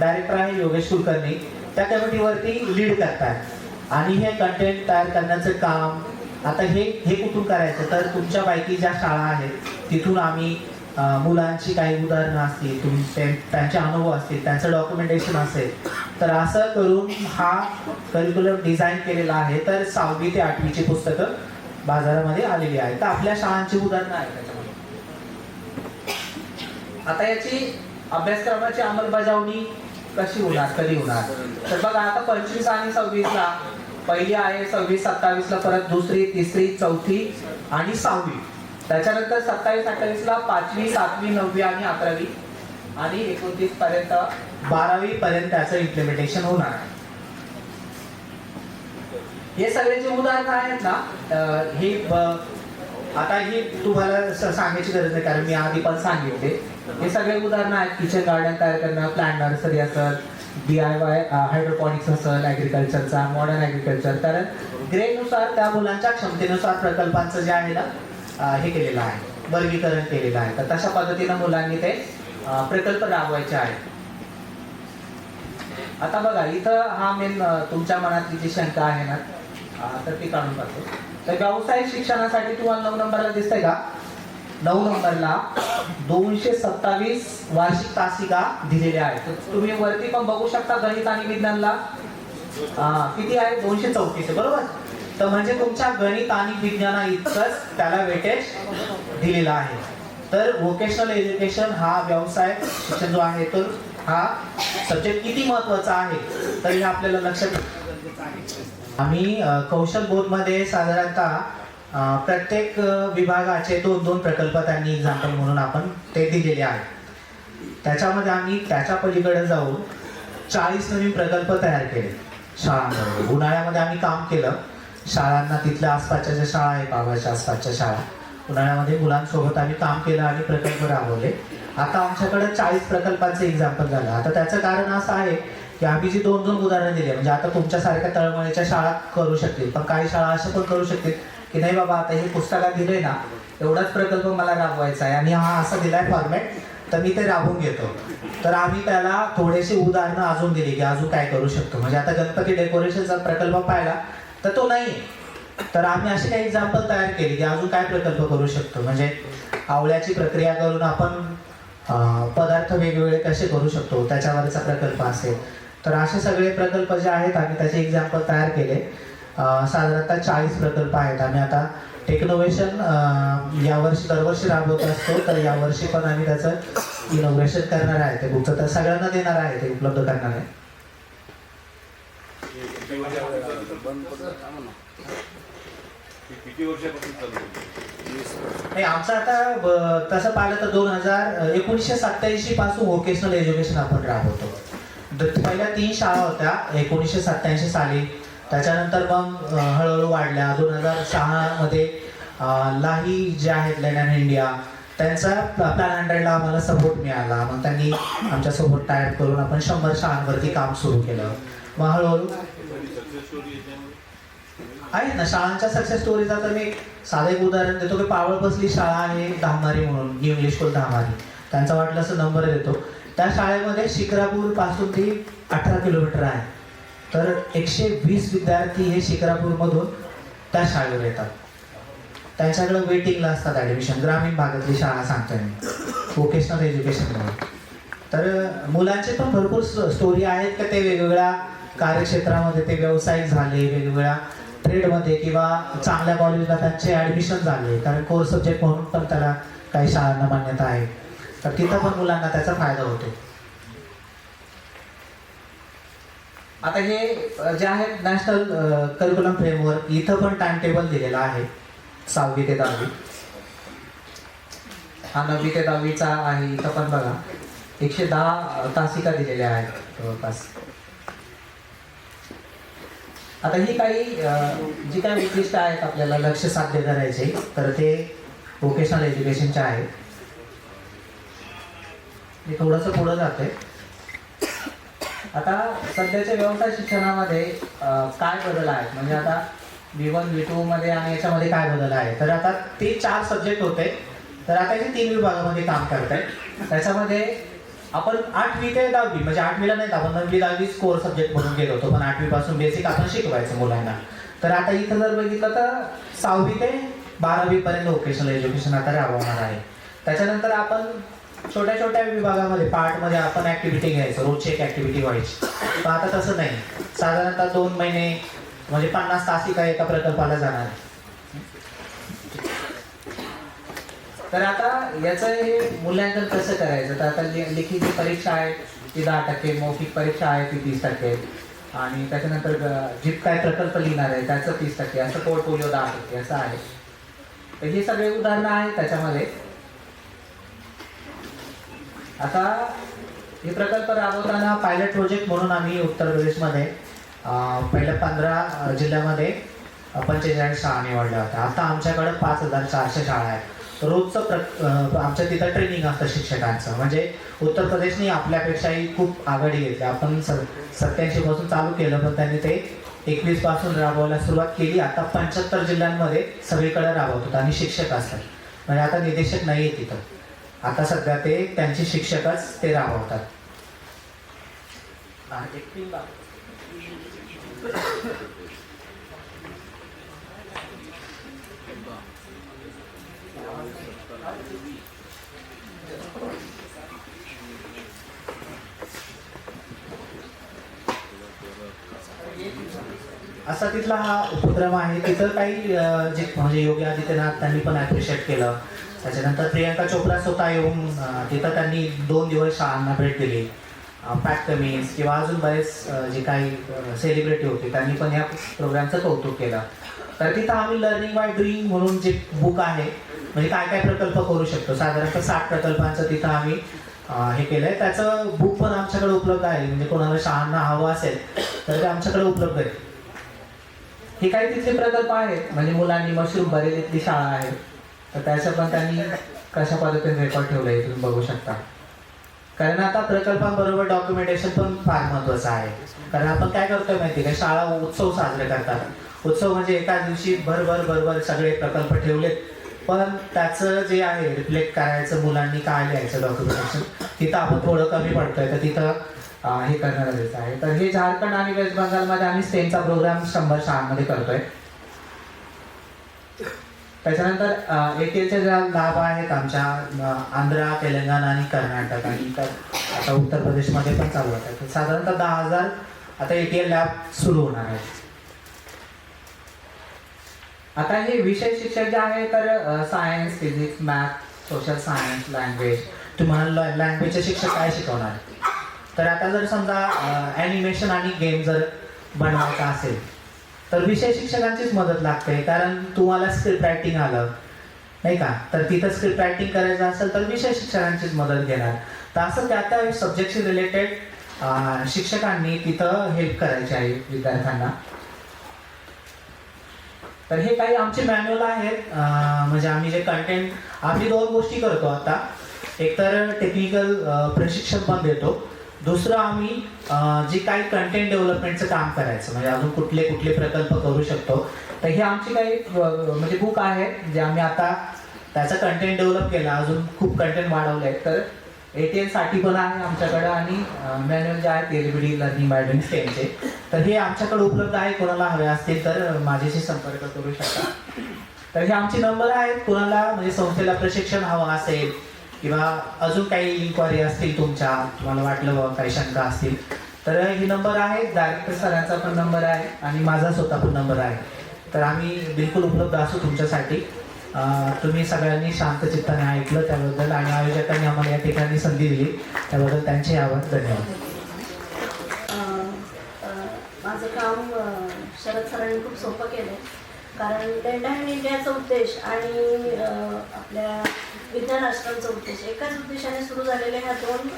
डायरेक्टर आहे योगेश कुलकर्णी त्या कमिटीवरती लीड करतात आणि हे कंटेंट तयार करण्याचं काम आता हे कुठून करायचं, तर तुमच्या पैकी ज्या शाळा आहेत तिथून आम्ही मुलांची काही उदाहरणं असतील, त्यांचे अनुभव असतील, त्यांचं डॉक्युमेंटेशन असेल, तर असं करून हा करिक्युलम डिझाईन केलेला आहे. तर 6वी ते 8वीची पुस्तकं बाजारामध्ये आलेली आहेत. तर आपल्या शाळांची उदाहरणं आहेत त्याच्यामध्ये. आता याची अभ्यासक्रमाची अंमलबजावणी कशी होणार, कधी होणार, तर बघा आता 25 आणि 26ला पहिली आहे, 26, 27ला परत दुसरी, तिसरी, चौथी आणि 6वी. त्याच्यानंतर 27, 28ला 5वी, 7वी, 9वी आणि 11वी आणि 29 पर्यंत 12वी पर्यंत त्याचं इम्प्लिमेंटेशन होणार आहे. हे सगळे जे उदाहरण आहेत ना, हे आता हे तुम्हाला सांगायची गरज नाही कारण मी आधी पण सांगितले. हे सगळे उदाहरण आहेत. किचन गार्डन तयार करणं, प्लांट नर्सरी असेल, DIY हायड्रोपॉनिक्स असेल, ऍग्रिकल्चरचा, मॉडर्न ऍग्रिकल्चर. कारण ग्रेडनुसार त्या मुलांच्या क्षमतेनुसार प्रकल्पांचं जे आहे ना हे केलेलं आहे, वर्गीकरण केलेलं आहे. तर तशा पद्धतीनं मुलांनी ते प्रकल्प राबवायचे आहेत. आता बघा इथं हा मेन तुमच्या मनातली जी शंका आहे ना तर ती काढून टाकतो. तर व्यावसायिक शिक्षणासाठी तुम्हाला 9 नंबरला दिसतंय का, 9 नंबरला 227 वार्षिक तासिका दिलेल्या आहेत. तर तुम्ही वरती पण बघू शकता गणित आणि विज्ञानला किती आहे, 234 बरोबर. तर म्हणजे तुमच्या गणित आणि विज्ञाना इतकंच त्याला वेटेज दिलेलं आहे. तर व्होकेशनल एज्युकेशन हा व्यवसाय शिक्षण जो आहे तो हा सब्जेक्ट किती महत्त्वाचा आहे तर हे आपल्याला लक्षात घेणं गरजेचं आहे. आम्ही कौशल बोर्डमध्ये साधारणतः प्रत्येक विभागाचे 2-2 प्रकल्प त्यांनी एक्झाम्पल म्हणून आपण ते दिलेले आहेत. त्याच्यामध्ये आम्ही त्याच्या पलीकडे जाऊन 40 नवीन प्रकल्प तयार केले शाळांमध्ये. उन्हाळ्यामध्ये आम्ही काम केलं शाळांना, तिथल्या आसपासच्या ज्या शाळा आहेत गावाच्या आसपासच्या शाळा, उन्हाळ्यामध्ये मुलांसोबत आम्ही काम केलं आणि प्रकल्प राबवले. आता आमच्याकडे 40 प्रकल्पांचे एक्झाम्पल झालं. आता त्याचं कारण असं आहे की आम्ही जी 2-2 उदाहरणं दिली, म्हणजे आता तुमच्यासारख्या तळमळीच्या शाळा करू शकतील, पण काही शाळा अशा पण करू शकतील की नाही बाबा आता हे पुस्तकात दिलंय ना, एवढाच प्रकल्प मला राबवायचा आहे आणि हा असा दिलाय फॉर्मॅट, तर मी ते राबवून घेतो. तर आम्ही त्याला थोडेसे उदाहरणं अजून दिली की अजून काय करू शकतो. म्हणजे आता गणपती डेकोरेशनचा प्रकल्प पाहिला तर तो नाही, तर आम्ही असे काही एक्झाम्पल तयार केले की अजून काय प्रकल्प करू शकतो. म्हणजे आवळ्याची प्रक्रिया करून आपण पदार्थ वेगवेगळे कसे करू शकतो त्याच्यावरचा प्रकल्प असेल. तर असे सगळे प्रकल्प जे आहेत आम्ही त्याचे एक्झाम्पल तयार केले. साधारणतः 40 प्रकल्प आहेत. आम्ही आता टेक्नोव्हेशन यावर्षी दरवर्षी राबवत असतो, तर यावर्षी पण आम्ही त्याचं इनोव्हेशन करणार आहे. ते बुकचं तर सगळ्यांना देणार आहे, ते उपलब्ध करणार आहे. किती वर्षापासून चालू आहे? नाही, आमचं आता तसं पाहिलं तर 1987 पासून व्होकेशनल एज्युकेशन आपण राबवतो. पहिल्या 3 शाळा होत्या 1987 साली. त्याच्यानंतर मग हळूहळू वाढल्या. 2006 मध्ये लाही जे आहेत लँड अँड इंडिया, त्यांचा प्लॅन 100ला आम्हाला सपोर्ट मिळाला. मग त्यांनी आमच्यासोबत टायप करून आपण 100 शाळांवरती काम सुरू केलं. मग हळूहळू आहेत ना शाळांच्या सक्सेस स्टोरीचा. तर मी साधं एक उदाहरण देतो की पावळ बसली शाळा आहे धामारी म्हणून, न्यू इंग्लिश स्कूल धामारी, त्यांचा वाटलं असं नंबर देतो. त्या शाळेमध्ये शिक्रापूर पासून ती 18 किलोमीटर आहे. तर 120 विद्यार्थी हे शिक्रापूरमधून त्या शाळेवर येतात. त्यांच्याकडे वेटिंगला असतात ॲडमिशन. ग्रामीण भागातली शाळा सांगतोय मी, व्होकेशनल एज्युकेशन म्हणून. तर मुलांचे पण भरपूर स्टोरी आहेत की ते वेगवेगळ्या कार्यक्षेत्रामध्ये ते व्यावसायिक झाले, वेगवेगळ्या ट्रेडमध्ये किंवा चांगल्या कॉलेजला त्यांचे ॲडमिशन झाले, कारण कोर्स सब्जेक्ट म्हणून पण त्याला काही शाळांना मान्यता आहे. तर तिथं पण मुलांना त्याचा फायदा होतो. आता हे जे आहे नॅशनल करिक्युलम फ्रेमवर्क, इथं पण टाइम टेबल दिलेला आहे 6वी ते 10वी. हा 9वी ते 10वीचा आहे. इथं पण बघा 110 तासिका दिलेल्या आहेत जवळपास. आता ही काही जी काही उद्दिष्ट आहेत आपल्याला लक्ष साध्य करायचे, तर ते व्होकेशनल एज्युकेशनचे आहेत. मी थोडंसं पुढं जाते. आता सध्याच्या व्यवसाय शिक्षणामध्ये काय बदल आहेत, म्हणजे आता V1 V2 मध्ये आणि याच्यामध्ये काय बदल आहे. तर आता ते 4 सब्जेक्ट होते, तर आता हे 3 विभागामध्ये काम करत आहे. त्याच्यामध्ये आपण 8वी ते 10वी, म्हणजे 8वीला नाही, आपण 9वी 10वी कोर सब्जेक्ट म्हणून गेलो होतो, पण 8वी पासून बेसिक आपण शिकवायचं मुलांना. तर आता इथं जर बघितलं तर 6वी ते 12वी पर्यंत व्होकेशनल एज्युकेशन आता राबवणार आहे. त्याच्यानंतर आपण छोट्या छोट्या विभागामध्ये पार्टमध्ये आपण ऍक्टिव्हिटी घ्यायचं, रोजची एक ऍक्टिव्हिटी व्हायची. पण आता तसं नाही, साधारणतः 2 महिने म्हणजे 50 तासिका एका प्रकल्पाला जाणार. तर आता याचं हे मूल्यांकन कसं करायचं. तर आता लिखित जी परीक्षा आहे ती 10%, मौखिक परीक्षा आहे ती 30%, आणि त्याच्यानंतर जे काय प्रकल्प लिहिणार आहे त्याचं 30%, असं पोर्टफोलिओ 10% असं आहे. तर हे सगळे उदाहरणं आहेत त्याच्यामध्ये. आता हे प्रकल्प राबवताना पायलट प्रोजेक्ट म्हणून आम्ही उत्तर प्रदेशमध्ये पहिल्या 15 जिल्ह्यामध्ये 45 शाळा निवडल्या होत्या. आता आमच्याकडे 5400 शाळा आहेत. रोजचं आमच्या तिथं ट्रेनिंग असतं शिक्षकांचं. म्हणजे उत्तर प्रदेशने आपल्यापेक्षाही खूप आघाडी घेतली. आपण 87 पासून चालू केलं, पण त्यांनी ते 21 पासून राबवायला सुरुवात केली. आता 75 जिल्ह्यांमध्ये सगळीकडे राबवतात आणि शिक्षक असतात. म्हणजे आता निदेशक नाही आहे तिथं, आता सध्या ते त्यांचे शिक्षकच ते राबवतात. असा तिथला हा उपक्रम आहे. तिथं काही जे म्हणजे योगी आदित्यनाथ त्यांनी पण ॲप्रिशिएट केलं. त्याच्यानंतर प्रियंका चोप्रा स्वतः येऊन तिथं त्यांनी 2 दिवस शाळांना भेट दिली. पॅट कमिन्स किंवा अजून बरेच जे काही सेलिब्रिटी होते त्यांनी पण या प्रोग्रामचं कौतुक केलं. तर तिथं आम्ही लर्निंग बाय डुईंग म्हणून जे बुक आहे, म्हणजे काय काय प्रकल्प करू शकतो, साधारणतः 60 प्रकल्पांचं तिथं आम्ही हे केलंय. त्याचं बुक पण आमच्याकडे उपलब्ध आहे, म्हणजे कोणाला शाळांना हवं असेल तर ते आमच्याकडे उपलब्ध आहे. हे काही तिथले प्रकल्प आहेत, म्हणजे मुलांनी मशरूम बरेलीतली शाळा आहे, तर त्याचं पण त्यांनी कशा पद्धतीने रेकॉर्ड ठेवलं आहे तुम्ही बघू शकता. कारण आता प्रकल्पांबरोबर डॉक्युमेंटेशन पण फार महत्त्वाचं आहे. कारण आपण काय करतोय माहिती का, शाळा उत्सव साजरे करतात. उत्सव म्हणजे एका दिवशी भरभर सगळे प्रकल्प ठेवलेत, पण त्याचं जे आहे रिफ्लेक्ट करायचं, मुलांनी काय लिहायचं डॉक्युमेंटेशन, तिथं आपण थोडं कमी पडतोय. तर तिथं हे करणं गरजेचं आहे. तर हे झारखंड आणि वेस्ट बंगालमध्ये आम्ही स्टेनचा प्रोग्राम 100 शाळांमध्ये करतोय. त्याच्यानंतर ATLचे ज्या लाभ आहेत आमच्या आंध्र, तेलंगणा आणि कर्नाटक आणि आता उत्तर प्रदेशमध्ये पण चालू आहेत. तर साधारणतः 10,000 आता ATL लॅब सुरू होणार आहेत. आता हे विषय शिक्षक जे आहे तर science, physics, math, social science, language. तुम्हाला लँग्वेजचे शिक्षक काय शिकवणार? तर आता जर समजा ॲनिमेशन आणि गेम जर बनवायचा असेल तर विषय शिक्षकांचीच मदत लागते. कारण तुम्हाला स्क्रिप्ट रायटिंग आलं नाही का, तर तिथं स्क्रिप्ट रायटिंग करायचं असेल तर विषय शिक्षकांचीच मदत घेणार. तर असं त्या सब्जेक्टशी रिलेटेड शिक्षकांनी तिथं हेल्प करायची आहे विद्यार्थ्यांना. तर हे काही आमचे मॅन्युअल आहेत. म्हणजे आम्ही जे कंटेंट, आम्ही 2 गोष्टी करतो आता. एक तर टेक्निकल प्रशिक्षण पण देतो, दुसरं आम्ही जे काही कंटेंट डेव्हलपमेंटचं काम करायचं, म्हणजे अजून कुठले प्रकल्प करू शकतो. तर हे आमची काही म्हणजे बुक आहे जे आम्ही आता त्याचा कंटेंट डेव्हलप केला, अजून खूप कंटेंट वाढवलं आहे. तर ATLसाठी पण आहे आमच्याकडं आणि मॅन्युअल जे आहेत LBD लर्निंग बाय डुईंग स्टेनचे, तर हे आमच्याकडे उपलब्ध आहे. कोणाला हवे असतील तर माझ्याशी संपर्क करू शकता. तर हे आमचे नंबर आहेत. कोणाला म्हणजे संस्थेला प्रशिक्षण हवं असेल किंवा अजून काही इन्क्वायरी असतील तुमच्या, तुम्हाला वाटलं बाबा काही शंका असतील, तर हे नंबर आहे. डायरेक्टर सरांचा पण नंबर आहे आणि माझा स्वतः पण नंबर आहे. तर आम्ही बिलकुल उपलब्ध असू तुमच्यासाठी. तुम्ही सगळ्यांनी शांत चित्ताने ऐकलं त्याबद्दल आणि आयोजकांनी आम्हाला या ठिकाणी संधी दिली त्याबद्दल त्यांचे आभार. धन्यवाद. माझं काम शरद सरांनी खूप सोपं केलं, कारण डेंडा इन इंडियाचा उद्देश आणि आपल्या विज्ञान आश्रमचा उद्देश एकाच उद्देशाने सुरू झालेल्या ह्या 2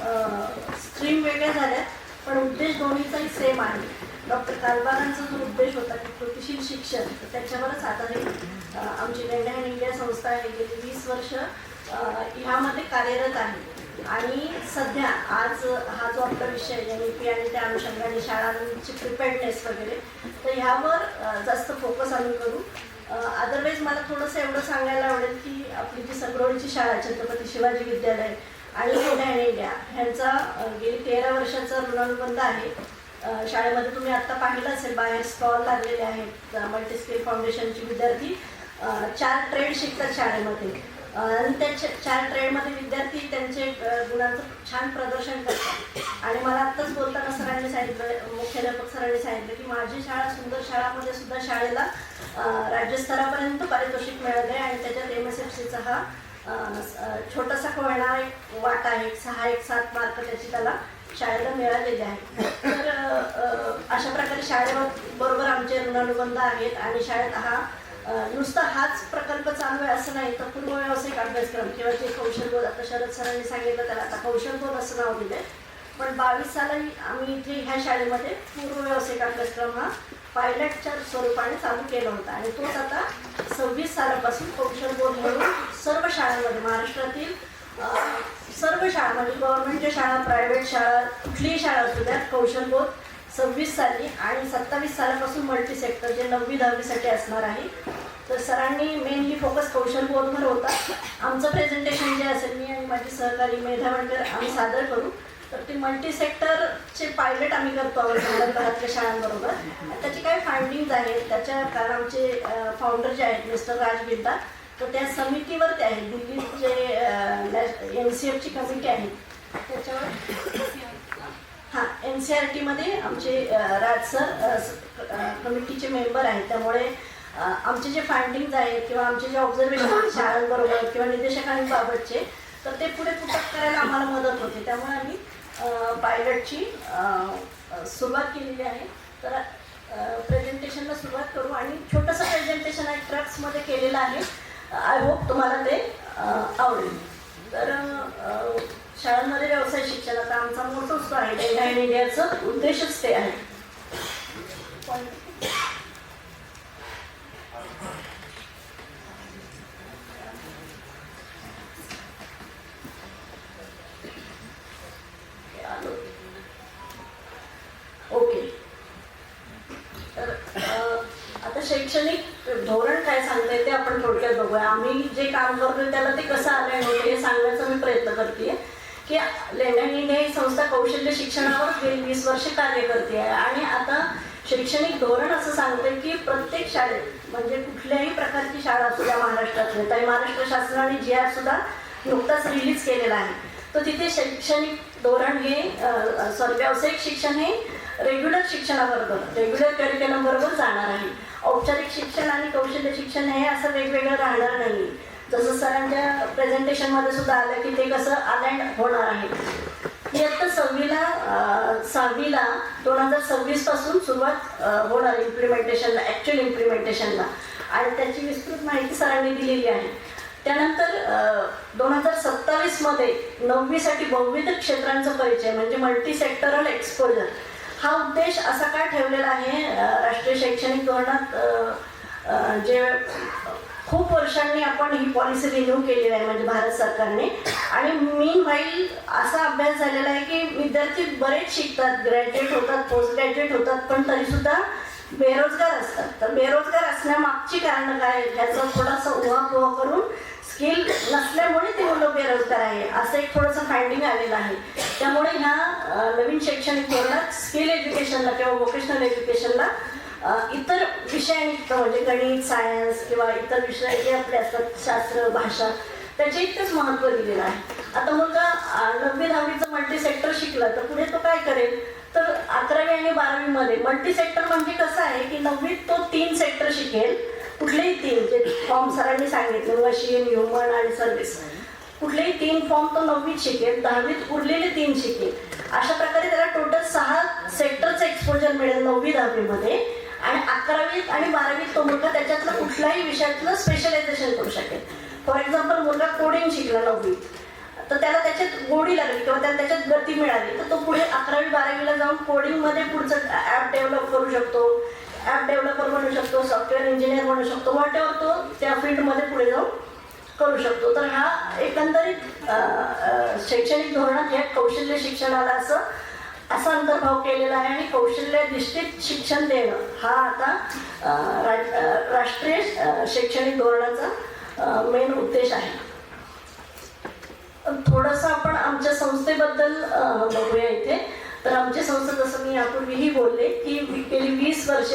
स्ट्रीम वेगळ्या झाल्या, पण उद्देश दोन्हीचाही सेम आहे. डॉक्टर कालबारांचा जो उद्देश होता की कृतीशील शिक्षण, तर त्याच्यावरच आधारित आमची डेंडा इन इंडिया संस्था आहे. गेली 20 वर्ष ह्यामध्ये कार्यरत आहे. आणि सध्या आज हा जो आपला विषय NEP आणि त्या अनुषंगाने शाळांची प्रिपेअर्डनेस वगैरे, तर ह्यावर जास्त फोकस आम्ही करू. अदरवाईज मला थोडंसं एवढं सांगायला आवडेल की आपली जी सगरोळीची शाळा छत्रपती शिवाजी विद्यालय आणि डेंडा इन इंडिया ह्यांचा गेली 13 वर्षाचा ऋणानुबंध आहे. शाळेमध्ये तुम्ही आत्ता पाहिलं असेल, बाहेर स्टॉल लागलेले आहेत. मल्टीस्किल फाउंडेशनचे विद्यार्थी 4 ट्रेड शिकतात शाळेमध्ये आणि त्या 4 ट्रेडमध्ये विद्यार्थी त्यांचे गुणांचं छान प्रदर्शन करतात. आणि मला आत्ताच बोलताना सरांनी सांगितलं, मुख्याध्यापक सरांनी सांगितलं की माझी शाळा सुंदर शाळामध्ये सुद्धा शाळेला राज्यस्तरापर्यंत पारितोषिक मिळालं आहे आणि त्याच्यात MSFCचा हा छोटासा होणारा एक वाटा आहे. 6-7 मार्क त्याची त्याला शाळेला मिळालेले आहेत. तर अशा प्रकारे शाळेबरोबर आमचे ऋणानुबंध आहेत आणि शाळेत नुसता हाच प्रकल्प चालू आहे असं नाही, तर पूर्व व्यावसायिक अभ्यासक्रम किंवा जे कौशलबोध, आता शरद सरांनी सांगितलं त्याला आता कौशलबोध असं नाव दिलं आहे. पण 22 साली आम्ही इथे ह्या शाळेमध्ये पूर्व व्यावसायिक अभ्यासक्रम हा पायलटच्या स्वरूपाने चालू केला होता आणि तोच आता 26 सालापासून कौशलबोध म्हणून सर्व शाळांमध्ये, महाराष्ट्रातील सर्व शाळा म्हणजे गव्हर्नमेंटच्या शाळा, प्रायव्हेट शाळा, कुठलीही शाळा असू द्यात, कौशलबोध 26 साली आणि 27 सालापासून मल्टी सेक्टर जे 9वी-10वीसाठी असणार आहे. तर सरांनी मेनली फोकस कौशलबोधवर होता. आमचं प्रेझेंटेशन जे असेल, मी आणि माझे सहकारी मेधा वणकर आम्ही सादर करू. तर ते मल्टी सेक्टरचे पायलट आम्ही करतो आहोत भारतभरातल्या शाळांबरोबर. त्याचे काही फायंडिंग्ज आहेत त्याच्या, कारण आमचे फाउंडर जे आहेत मिस्टर राज बिर्ला, तर त्या समितीवर ते आहेत. दिल्लीत जे NCFची कमिटी आहे त्याच्यावर NCERTमध्ये आमचे राज सर कमिटीचे मेंबर आहेत. त्यामुळे आमचे जे फाइंडिंग्ज आहेत किंवा आमचे जे ऑब्झर्वेशन आहेत शाळांबरोबर किंवा निर्देशकांबाबतचे, तर ते पुढे पुटअप करायला आम्हाला मदत होते. त्यामुळे आम्ही पायलटची सुरुवात केलेली आहे. तर प्रेझेंटेशनला सुरुवात करू आणि छोटंसं प्रेझेंटेशन आहे ट्रक्समध्ये केलेलं आहे. आय होप तुम्हाला ते आवडेल. तर शाळांमध्ये व्यवसाय शिक्षणाचा आमचा मोठोच तो आहे. डेल्टा इन इंडियाचं उद्देशच ते आहे. ओके. तर आता शैक्षणिक धोरण काय सांगते ते आपण थोडक्यात बघूया. आम्ही जे काम करतोय त्याला ते कसं आलंय होतं हे सांगण्याचा मी प्रयत्न करते की लेंडा इंडिया ही संस्था कौशल्य शिक्षणावर गेली 20 वर्ष कार्य करते आहे. आणि आता शैक्षणिक धोरण असं सांगते की प्रत्येक शाळेत म्हणजे कुठल्याही प्रकारची शाळा असू द्या महाराष्ट्रातल्या, तर महाराष्ट्र शासनाने GR सुद्धा नुकताच रिलीज केलेला आहे. तर तिथे शैक्षणिक धोरण हे व्यावसायिक शिक्षण हे रेग्युलर शिक्षणाबरोबर रेग्युलर करिक्युलम बरोबर जाणार आहे. औपचारिक शिक्षण आणि कौशल्य शिक्षण हे असं वेगवेगळं राहणार नाही. जसं सरांच्या प्रेझेंटेशनमध्ये सुद्धा आलं की ते कसं अलाइंड होणार आहे. इयत्ता 6वीला 2026 पासून सुरुवात होणार इम्प्लिमेंटेशनला, ॲक्च्युअल इम्प्लिमेंटेशनला, आणि त्याची विस्तृत माहिती सरांनी दिलेली आहे. त्यानंतर 2027 मध्ये 9वीसाठी बहुविध क्षेत्रांचा परिचय म्हणजे मल्टी सेक्टरल एक्सपोजर हा उद्देश असा काय ठेवलेला आहे राष्ट्रीय शैक्षणिक धोरणात. जे खूप वर्षांनी आपण ही पॉलिसी रिन्यू केलेली आहे म्हणजे भारत सरकारने. आणि मीन व्हाईल असा अभ्यास झालेला आहे की विद्यार्थी बरेच शिकतात, ग्रॅज्युएट होतात, पोस्ट ग्रॅज्युएट होतात, पण तरीसुद्धा बेरोजगार असतात. तर बेरोजगार असण्यामागची कारणं काय ह्याचा थोडासा उहापोह करून स्किल नसल्यामुळे ते मुलं बेरोजगार आहे असं एक थोडंसं फाइंडिंग आलेलं आहे. त्यामुळे ह्या नवीन शैक्षणिक धोरणात स्किल एज्युकेशनला किंवा वोकेशनल एज्युकेशनला इतर विषयांयुक्त म्हणजे गणित, सायन्स किंवा इतर विषय जे आपले असतात, शास्त्र, भाषा, त्याचे इतकंच महत्त्व दिलेलं आहे. आता मुलगा 9वी 10वीचं मल्टी सेक्टर शिकला तर पुढे तो काय करेल, तर 11वी आणि 12वी मध्ये मल्टी सेक्टर म्हणजे कसं आहे की 9वीत तो 3 सेक्टर शिकेल. कुठलेही 3 जे फॉर्म सरांनी सांगितले, मशीन, ह्युमन आणि सर्व्हिस, कुठलेही 3 फॉर्म तो 9वीत शिकेल, 10वीत उरलेले 3 शिकेल. अशा प्रकारे त्याला टोटल 6 सेक्टरचं एक्सपोजर मिळेल 9वी 10वी मध्ये. आणि 11वीत आणि 12वीत तो मुलगा त्याच्यातलं कुठल्याही विषयातलं स्पेशलायझेशन करू शकेल. फॉर एक्झाम्पल मुलगा कोडिंग शिकला 9वीत, तर त्याला त्याच्यात गोडी लागली किंवा त्याला त्याच्यात गती मिळाली तर तो पुढे 11वी 12वीला जाऊन कोडिंगमध्ये पुढचं ॲप डेव्हलप करू शकतो, ॲप डेव्हलपर बनू शकतो, सॉफ्टवेअर इंजिनियर बनू शकतो, व्हॉट एव्हर तो त्या फील्डमध्ये पुढे जाऊन करू शकतो. तर हा एकंदरीत शैक्षणिक धोरणात या कौशल्य शिक्षणाला असा अंतर्भाव केलेला आहे. आणि कौशल्याधिष्ठित शिक्षण देणं हा आता राष्ट्रीय शैक्षणिक धोरणाचा मेन उद्देश आहे. थोडंसं आपण आमच्या संस्थेबद्दल बघूया इथे. तर आमची संस्था जसं मी यापूर्वीही बोलले की गेली 20 वर्ष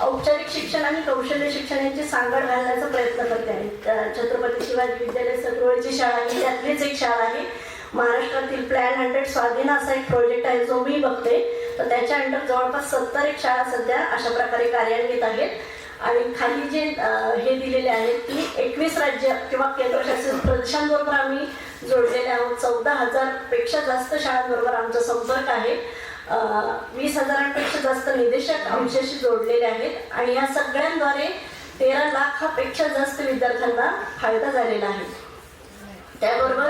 औपचारिक शिक्षण आणि कौशल्य शिक्षण यांची सांगड घालण्याचा प्रयत्न करते आहे. छत्रपती शिवाजी विद्यालय सगळची शाळा ही त्यातलीच एक शाळा आहे. महाराष्ट्रातील प्लॅन 100 स्वाधीन असा एक प्रोजेक्ट आहे जो मी बघते. तर त्याच्या अंडर जवळपास 70 शाळा सध्या अशा प्रकारे कार्यान्वित आहेत. आणि खाली जे हे दिलेले आहेत की 21 राज्य किंवा केंद्रशासित प्रदेशांबरोबर आम्ही जोडलेले आहोत. 14,000 पेक्षा जास्त शाळांबरोबर आमचा संपर्क आहे. 20,000पेक्षा जास्त निदेशक आमच्याशी जोडलेले आहेत. आणि या सगळ्यांद्वारे 13 लाखापेक्षा जास्त विद्यार्थ्यांना फायदा झालेला आहे. त्याबरोबर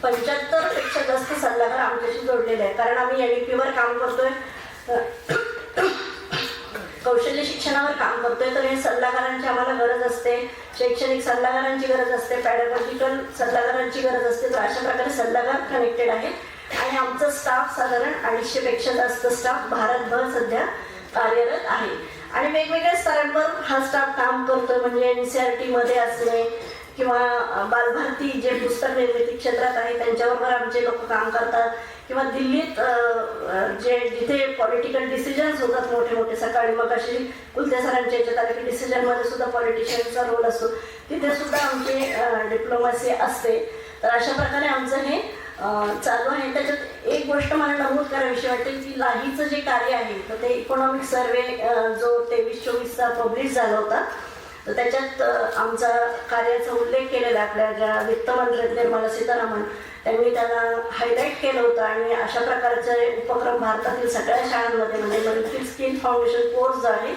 75पेक्षा जास्त सल्लागार आमच्याशी जोडलेले आहेत. कारण आम्ही NEP-वर काम करतोय, कौशल्य शिक्षणावर काम करतोय, तर हे सल्लागारांची आम्हाला गरज असते, शैक्षणिक सल्लागारांची गरज असते, पॅडागॉजिकल सल्लागारांची गरज असते. तर अशा प्रकारे सल्लागार कनेक्टेड आहेत. आणि आमचं स्टाफ साधारण 250पेक्षा जास्त स्टाफ भारतभर सध्या कार्यरत आहे. आणि वेगवेगळ्या स्तरांवर हा स्टाफ काम करतोय म्हणजे NCERT-मध्ये असणे किंवा बालभारती जे पुस्तक निर्मिती क्षेत्रात आहे त्यांच्याबरोबर आमचे लोक काम करतात. किंवा दिल्लीत जिथे पॉलिटिकल डिसिजन्स होतात मोठे मोठे, सकाळी मग अशी कुलते सरांच्या याच्यात आले की डिसिजनमध्ये सुद्धा पॉलिटिशियनचा रोल असतो, तिथे सुद्धा आमची डिप्लोमसी असते. तर अशा प्रकारे आमचं हे चालू आहे. त्याच्यात एक गोष्ट मला नमूद करावीशी वाटते की लाहीचं जे कार्य आहे तर ते इकॉनॉमिक सर्वे जो 23-24चा पब्लिश झाला होता तर त्याच्यात आमचा कार्याचा उल्लेख केलेला आपल्या ज्या वित्तमंत्री निर्मला सीतारामन त्यांनी त्याला हायलाईट केलं होतं आणि अशा प्रकारचे उपक्रम भारतातील सगळ्या शाळांमध्ये म्हणजे मंत्री स्किल फाउंडेशन कोर्स जो आहे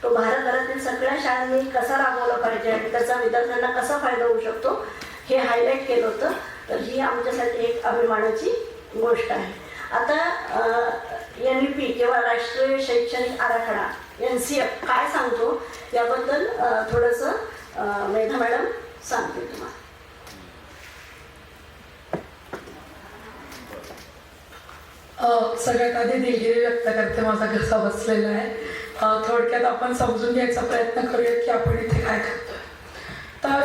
तो भारतभरातील सगळ्या शाळांनी कसा राबवला पाहिजे आणि त्याचा विद्यार्थ्यांना कसा फायदा होऊ शकतो हे हायलाईट केलं होतं. तर ही आमच्यासाठी एक अभिमानाची गोष्ट आहे. आता NEP किंवा राष्ट्रीय शैक्षणिक आराखडा NCF काय सांगतो याबद्दल थोडंसं मेधा मॅडम सांगते तुम्हाला. सगळ्यात आधी दिलगिरी व्यक्त करते, माझा घसा बसलेला आहे. थोडक्यात आपण समजून घ्यायचा प्रयत्न करूयात की आपण इथे काय करतोय. तर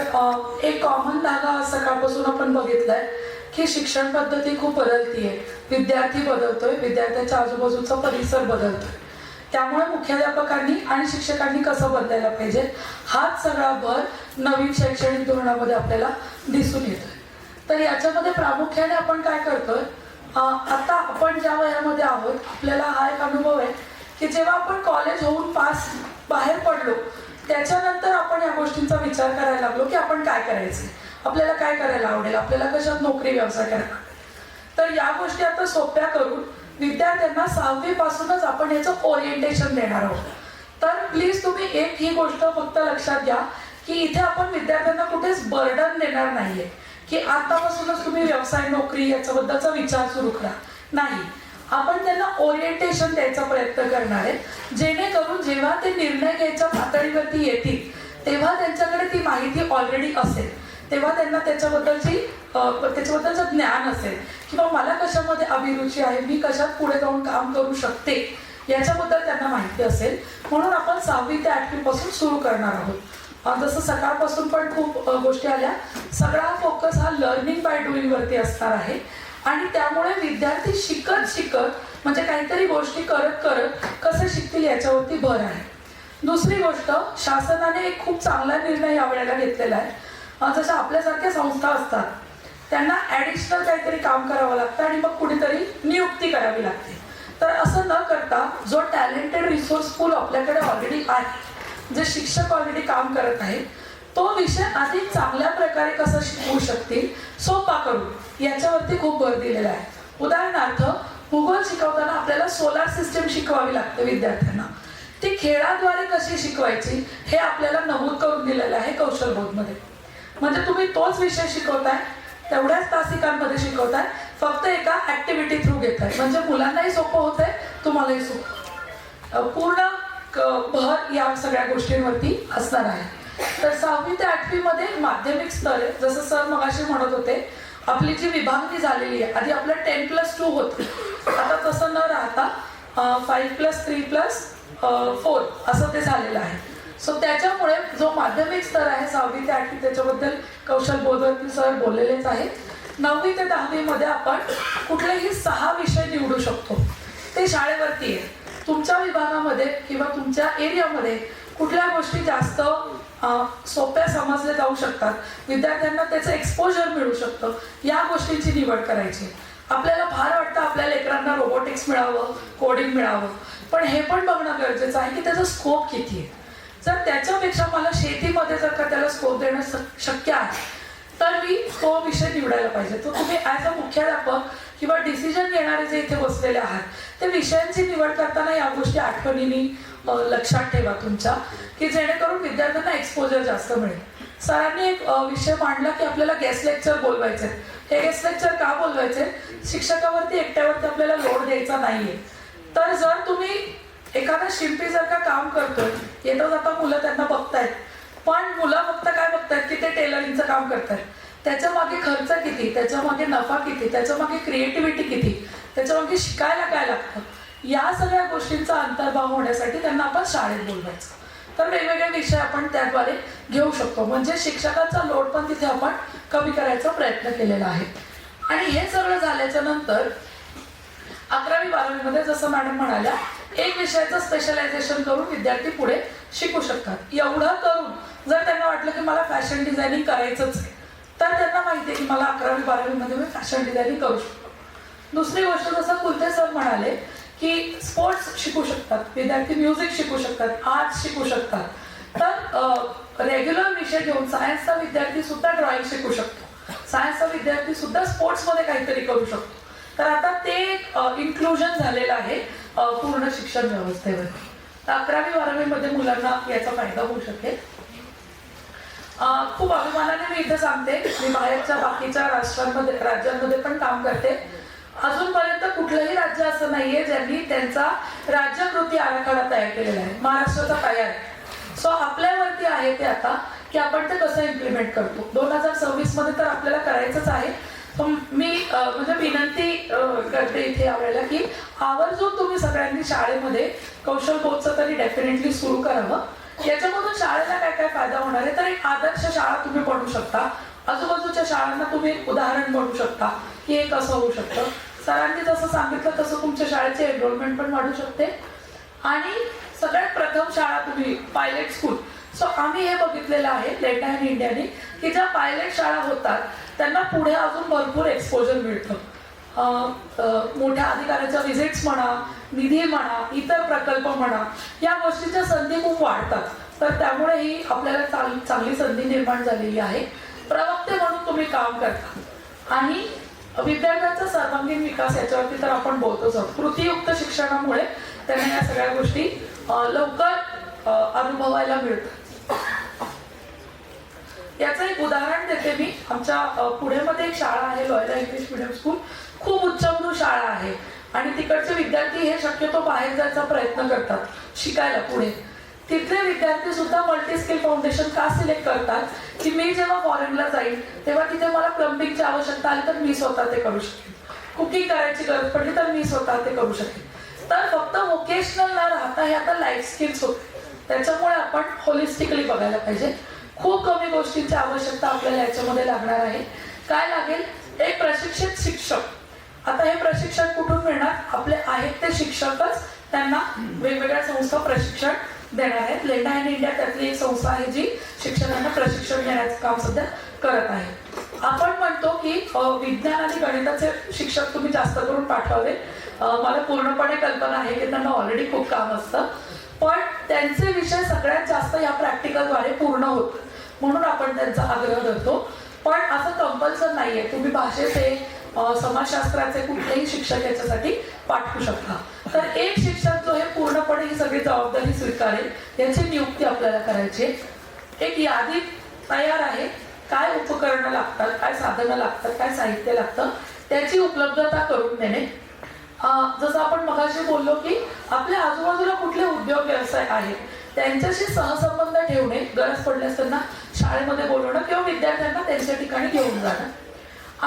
एक कॉमन धागा सकाळपासून आपण बघितलाय की शिक्षण पद्धती खूप बदलतीये, विद्यार्थी बदलतोय, विद्यार्थ्याच्या आजूबाजूचा परिसर बदलतोय. त्यामुळे मुख्याध्यापकांनी आणि शिक्षकांनी कसं बदलायला पाहिजे हाच सगळा भर नवीन शैक्षणिक धोरणामध्ये आपल्याला दिसून येतोय. तर याच्यामध्ये प्रामुख्याने आपण काय करतोय, आता आपण ज्या वयामध्ये आहोत आपल्याला हा एक अनुभव आहे की जेव्हा आपण कॉलेज होऊन पास बाहेर पडलो त्याच्यानंतर आपण या गोष्टींचा विचार करायला लागलो की आपण काय करायचं, आपल्याला काय करायला आवडेल, आपल्याला कशात नोकरी व्यवसाय करायला. तर या गोष्टी आता सोप्या करून विद्यार्थ्यांना 6वी पासूनच आपण याचं ओरिएंटेशन देणार आहोत. तर प्लीज तुम्ही एक ही गोष्ट फक्त लक्षात घ्या की इथे आपण विद्यार्थ्यांना कुठेच बर्डन देणार नाहीये की आतापासूनच तुम्ही व्यवसाय नोकरी याच्याबद्दलचा विचार सुरू करा. नाही, आपण त्यांना ओरिएंटेशन द्यायचा प्रयत्न करणार आहे जेणेकरून जेव्हा ते निर्णय घ्यायच्या पातळीवरती येतील तेव्हा त्यांच्याकडे ती माहिती ऑलरेडी असेल, तेव्हा त्यांना त्याच्याबद्दलचं ज्ञान असेल किंवा मला कशामध्ये अभिरुची आहे, मी कशात पुढे जाऊन काम करू शकते याच्याबद्दल त्यांना माहिती असेल. म्हणून आपण 6वी ते 8वी पासून सुरू करणार आहोत. जसं सकाळपासून पण खूप गोष्टी आल्या, सगळा फोकस हा लर्निंग बाय डुईंग वरती असणार आहे आणि त्यामुळे विद्यार्थी शिकत म्हणजे काहीतरी गोष्टी करत कसे शिकतील याच्यावरती भर आहे. दुसरी गोष्ट, शासनाने एक खूप चांगला निर्णय यावेळेला घेतलेला आहे. जशा आपल्यासारख्या संस्था असतात त्यांना ॲडिशनल काहीतरी काम करावं लागतं आणि मग कुठेतरी नियुक्ती करावी लागते. तर असं न करता जो टॅलेंटेड रिसोर्स पूल आपल्याकडे ऑलरेडी आहे, जे शिक्षक ऑलरेडी काम करत आहेत, तो विषय अधिक चांगल्या प्रकारे कसं शिकवू शकतील सोपा करून याच्यावरती खूप भर दिलेला आहे. उदाहरणार्थ भूगोल शिकवताना आपल्याला सोलार सिस्टीम शिकवावी लागते विद्यार्थ्यांना, ती खेळाद्वारे कशी शिकवायची हे आपल्याला नमूद करून दिलेलं आहे कौशल बोधमध्ये. म्हणजे तुम्ही तोच विषय शिकवताय, तेवढ्याच तासिकांमध्ये शिकवताय, फक्त एका ऍक्टिव्हिटी थ्रू घेताय, म्हणजे मुलांनाही सोपं होत आहे, तुम्हालाही सोपं. पूर्ण भर या सगळ्या गोष्टींवरती असणार आहे. तर 6वी ते 8वी मध्ये माध्यमिक स्तर आहे. जसं सर मगाशी म्हणत होते, आपली जी विभागणी झालेली आहे, आधी आपलं 10+2 होतं, आता तसं न राहता 5+3+4 असं ते झालेलं आहे. सो त्याच्यामुळे जो माध्यमिक स्तर आहे 6वी ते 8वी त्याच्याबद्दल कौशल बोधवरती सर बोललेलेच आहे. 9वी ते 10वी मध्ये आपण कुठलेही 6 विषय निवडू शकतो, ते शाळेवरती आहे. तुमच्या विभागामध्ये किंवा तुमच्या एरियामध्ये कुठल्या गोष्टी जास्त सोप्या समजल्या जाऊ शकतात, विद्यार्थ्यांना त्याचं एक्सपोजर मिळू शकतं, या गोष्टींची निवड करायची. आपल्याला फार वाटतं आपल्या लेकरांना रोबोटिक्स मिळावं, कोडिंग मिळावं, पण हे पण बघणं गरजेचं आहे की त्याचा स्कोप किती आहे. जर त्याच्यापेक्षा मला शेतीमध्ये जर का त्याला स्कोप देणं शक्य आहे तर मी तो विषय निवडायला पाहिजे. तर तुम्ही ॲज अ मुख्याध्यापक किंवा डिसिजन घेणारे जे इथे बसलेले आहात ते विषयांची निवड करताना या गोष्टी आठवणीने लक्षात ठेवा तुमच्या, की जेणेकरून विद्यार्थ्यांना एक्सपोजर जास्त मिळेल. सरांनी एक विषय मांडला की आपल्याला गेस्ट लेक्चर बोलवायचे. हे गेस्ट लेक्चर का बोलवायचे? शिक्षकावरती एकट्यावरती आपल्याला लोड द्यायचा नाहीये. तर जर तुम्ही एखादा शिंपी जर का काम करतोय, येता जाता मुलं त्यांना बघतायत, पण मुलं फक्त काय बघतायत की ते टेलरिंगचं काम करतायत, त्याच्या मागे खर्च किती, त्याच्या मागे नफा किती, त्याच्या मागे क्रिएटिव्हिटी किती, त्याच्या मागे शिकायला काय लागतं, या सगळ्या गोष्टींचा अंतर्भाव होण्यासाठी त्यांना आपण शाळेत बोलवायचं. तर वेगवेगळे विषय आपण त्याद्वारे घेऊ शकतो, म्हणजे शिक्षकांचा लोड पण तिथे आपण कमी करायचा प्रयत्न केलेला आहे. आणि हे सगळं झाल्याच्या नंतर 11वी 12वी मध्ये जसं मॅडम म्हणाल्या, एक विषयाचं स्पेशलायझेशन करून विद्यार्थी पुढे शिकू शकतात. एवढं करून जर त्यांना वाटलं की मला फॅशन डिझायनिंग करायचंच आहे, तर त्यांना माहिती आहे की मला 11वी 12वी मध्ये मी फॅशन डिझायनिंग करू शकतो. दुसरी गोष्ट, जसं कुलते सर म्हणाले की स्पोर्ट्स शिकू शकतात विद्यार्थी, म्युझिक शिकू शकतात, आर्ट्स शिकू शकतात. तर रेग्युलर विषय घेऊन सायन्सचा विद्यार्थी सुद्धा ड्रॉइंग शिकू शकतो, सायन्सचा विद्यार्थी सुद्धा स्पोर्ट्समध्ये काहीतरी करू शकतो. तर आता ते इन्क्लुजन झालेलं आहे पूर्ण शिक्षण व्यवस्थेवर. तर 11वी-12वी मध्ये मुलांना याचा फायदा होऊ शकेल. खूप अभिमानाने मी इथे सांगते, मी बाहेरच्या बाकीच्या राज्यांमध्ये पण काम करते. अजूनपर्यंत कुठलंही राज्य असं नाहीये ज्यांनी त्यांचा राज्य कृती आराखडा तयार केलेला आहे. महाराष्ट्राचा तयार आहे. सो आपल्यावरती आहे ते आता की आपण ते कसं इम्प्लिमेंट करतो. 2026 मध्ये तर आपल्याला करायचंच आहे. मी म्हणजे विनंती करते इथे यावेळेला की आवर्जून तुम्ही सगळ्यांनी शाळेमध्ये कौशल बोधचं तरी डेफिनेटली सुरू करावं. याच्यामधून शाळेला काय काय फायदा होणार आहे, तर एक आदर्श शाळा तुम्ही बनवू शकता. आजूबाजूच्या शाळांना तुम्ही एक उदाहरण बनवू शकता की हे कसं होऊ शकतं. सरांनी जसं सांगितलं तसं तुमच्या शाळेचे एनरोलमेंट पण वाढू शकते. आणि सगळ्यात प्रथम शाळा तुम्ही पायलट स्कूल. सो आम्ही हे बघितलेलं आहे लेंडा आणि इंडियाने की ज्या पायलट शाळा होतात त्यांना पुढे अजून भरपूर एक्सपोजर मिळतं. मोठ्या अधिकाऱ्याच्या विजिट्स म्हणा, निधी म्हणा, इतर प्रकल्प म्हणा, या गोष्टीच्या संधी खूप वाढतात. तर त्यामुळे ही आपल्याला चांगली संधी निर्माण झालेली आहे. प्रवक्ते म्हणून तुम्ही काम करता आणि विद्यार्थ्यांचा सर्वांगीण विकास याच्यावरती तर आपण बोलतोच आहोत. कृतीयुक्त शिक्षणामुळे त्यांना या सगळ्या गोष्टी लवकर अनुभवायला मिळतात. याचं एक उदाहरण देते मी. आमच्या पुण्यामध्ये एक शाळा आहे, लॉयला इंग्लिश मिडियम स्कूल. खूप उच्चभ्रू शाळा आहे आणि तिकडचे विद्यार्थी हे शक्यतो बाहेर जायचा प्रयत्न करतात शिकायला पुढे. तिथले विद्यार्थी सुद्धा मल्टी स्किल फाउंडेशन का सिलेक्ट करतात की मी जेव्हा फॉरेनला जाईल तेव्हा तिथे मला प्लंबिंगची आवश्यकता आली तर मी स्वतः ते करू शकेन, कुकिंग करायची गरज पडली तर मी स्वतः ते करू शकेन. तर फक्त व्होकेशनल न राहता हे आता लाईफ स्किल्स होते. त्याच्यामुळे आपण होलिस्टिकली बघायला पाहिजे. खूप कमी गोष्टींची आवश्यकता आपल्याला याच्यामध्ये लागणार आहे. काय लागेल? एक प्रशिक्षित शिक्षक. आता हे प्रशिक्षण कुठून मिळणार? आपले आहेत ते शिक्षकच त्यांना वेगवेगळ्या संस्था प्रशिक्षण देणार आहेत. लेंडा आणि इंडिया त्यातली एक संस्था आहे जी शिक्षकांना प्रशिक्षण देण्याचं काम सध्या करत आहे. आपण म्हणतो की विज्ञान आणि गणिताचे शिक्षक तुम्ही जास्त करून पाठवावे. मला पूर्णपणे कल्पना आहे की त्यांना ऑलरेडी खूप काम असतं, पण त्यांचे विषय सगळ्यात जास्त या प्रॅक्टिकलद्वारे पूर्ण होतात म्हणून आपण त्यांचा आग्रह धरतो. पण असं कंपल्सन नाहीये. तुम्ही भाषेचे, समाजशास्त्राचे कुठलेही शिक्षक याच्यासाठी पाठवू शकता. तर एक शिक्षक जो हे पूर्णपणे ही सगळी जबाबदारी स्वीकारेल याची नियुक्ती आपल्याला करायची. एक यादी तयार आहे. काय उपकरणं लागतात, काय साधनं लागतात, काय साहित्य लागतं, त्याची उपलब्धता करून देणे. जसं आपण मगाशी बोललो की आपल्या आजूबाजूला कुठले उद्योग व्यवसाय आहेत त्यांच्याशी सहसंबंध ठेवणे, गरज पडल्यास त्यांना शाळेमध्ये बोलवणं किंवा विद्यार्थ्यांना त्यांच्या ठिकाणी घेऊन जाणं.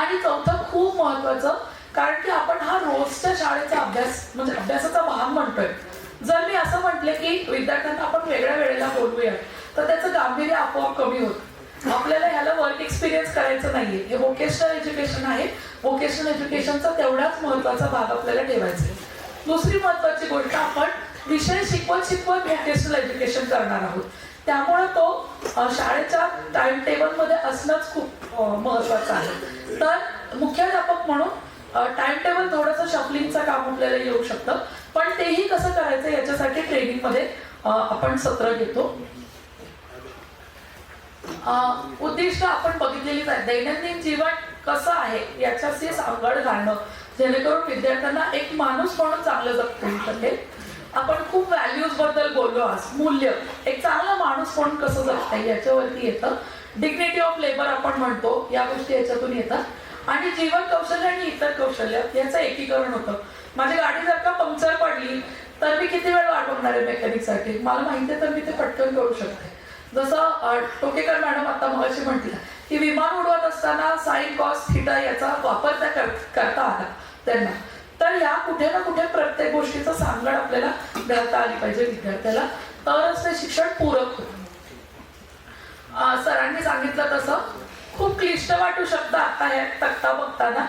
आणि चौथं खूप महत्वाचं, कारण की आपण हा रोजच्या शाळेचा अभ्यास म्हणजे अभ्यासाचा भाग म्हणतोय. जर मी असं म्हटले की विद्यार्थ्यांना आपण वेगळ्या वेळेला बोलवूया तर त्याचं गांभीर्य आपोआप कमी होतं. आपल्याला ह्याला वर्क एक्सपिरियन्स करायचं नाहीये. हे व्होकेशनल एज्युकेशन आहे. व्होकेशनल एज्युकेशनचा तेवढाच महत्वाचा भाग आपल्याला ठेवायचा आहे. दुसरी महत्वाची गोष्ट, आपण विषय शिकवत व्होकेशनल एज्युकेशन करणार आहोत. त्यामुळे तो शाळेच्या टाइम टेबलमध्ये असणंच खूप महत्वाचं आहे. तर मुख्याध्यापक म्हणून टाइम टेबल थोडंसं शफलिंगचं काम आपल्याला येऊ शकतं, पण तेही कसं करायचं याच्यासाठी ट्रेनिंगमध्ये आपण सत्र घेतो. उद्दिष्ट आपण बघितलेलीच आहे. दैनंदिन जीवन कसं आहे याच्याशी सांगड घालणं, जेणेकरून विद्यार्थ्यांना एक माणूस म्हणून चांगलं जगता येऊ शकेल. आपण खूप व्हॅल्यूज बद्दल बोललो आज. मूल्य, एक चांगला माणूस म्हणून कसं जगता येईल याच्यावरती येतं. डिग्निटी ऑफ लेबर आपण म्हणतो, या गोष्टी याच्यातून येतात. आणि जीवन कौशल्य आणि इतर कौशल्य याचं एकीकरण होतं. माझी गाडी जर का पंक्चर पडली तर मी किती वेळ वाट बघणार आहे मेकॅनिकसाठी? मला माहिती आहे तर मी ते पटकन करू शकते. जसं टोकेकर मॅडम आता मगाशी म्हटलं की विमान उडवत असताना साइन कॉस थिटा याचा वापर त्या करता आला त्यांना. तर या कुठे ना कुठे प्रत्येक गोष्टीचं सांगड आपल्याला घालता आली पाहिजे विद्यार्थ्याला, तरच ते शिक्षण पूरक होतं. सरांनी सांगितलं तसं खूप क्लिष्ट वाटू शकतं आता हे तक्ता बघताना,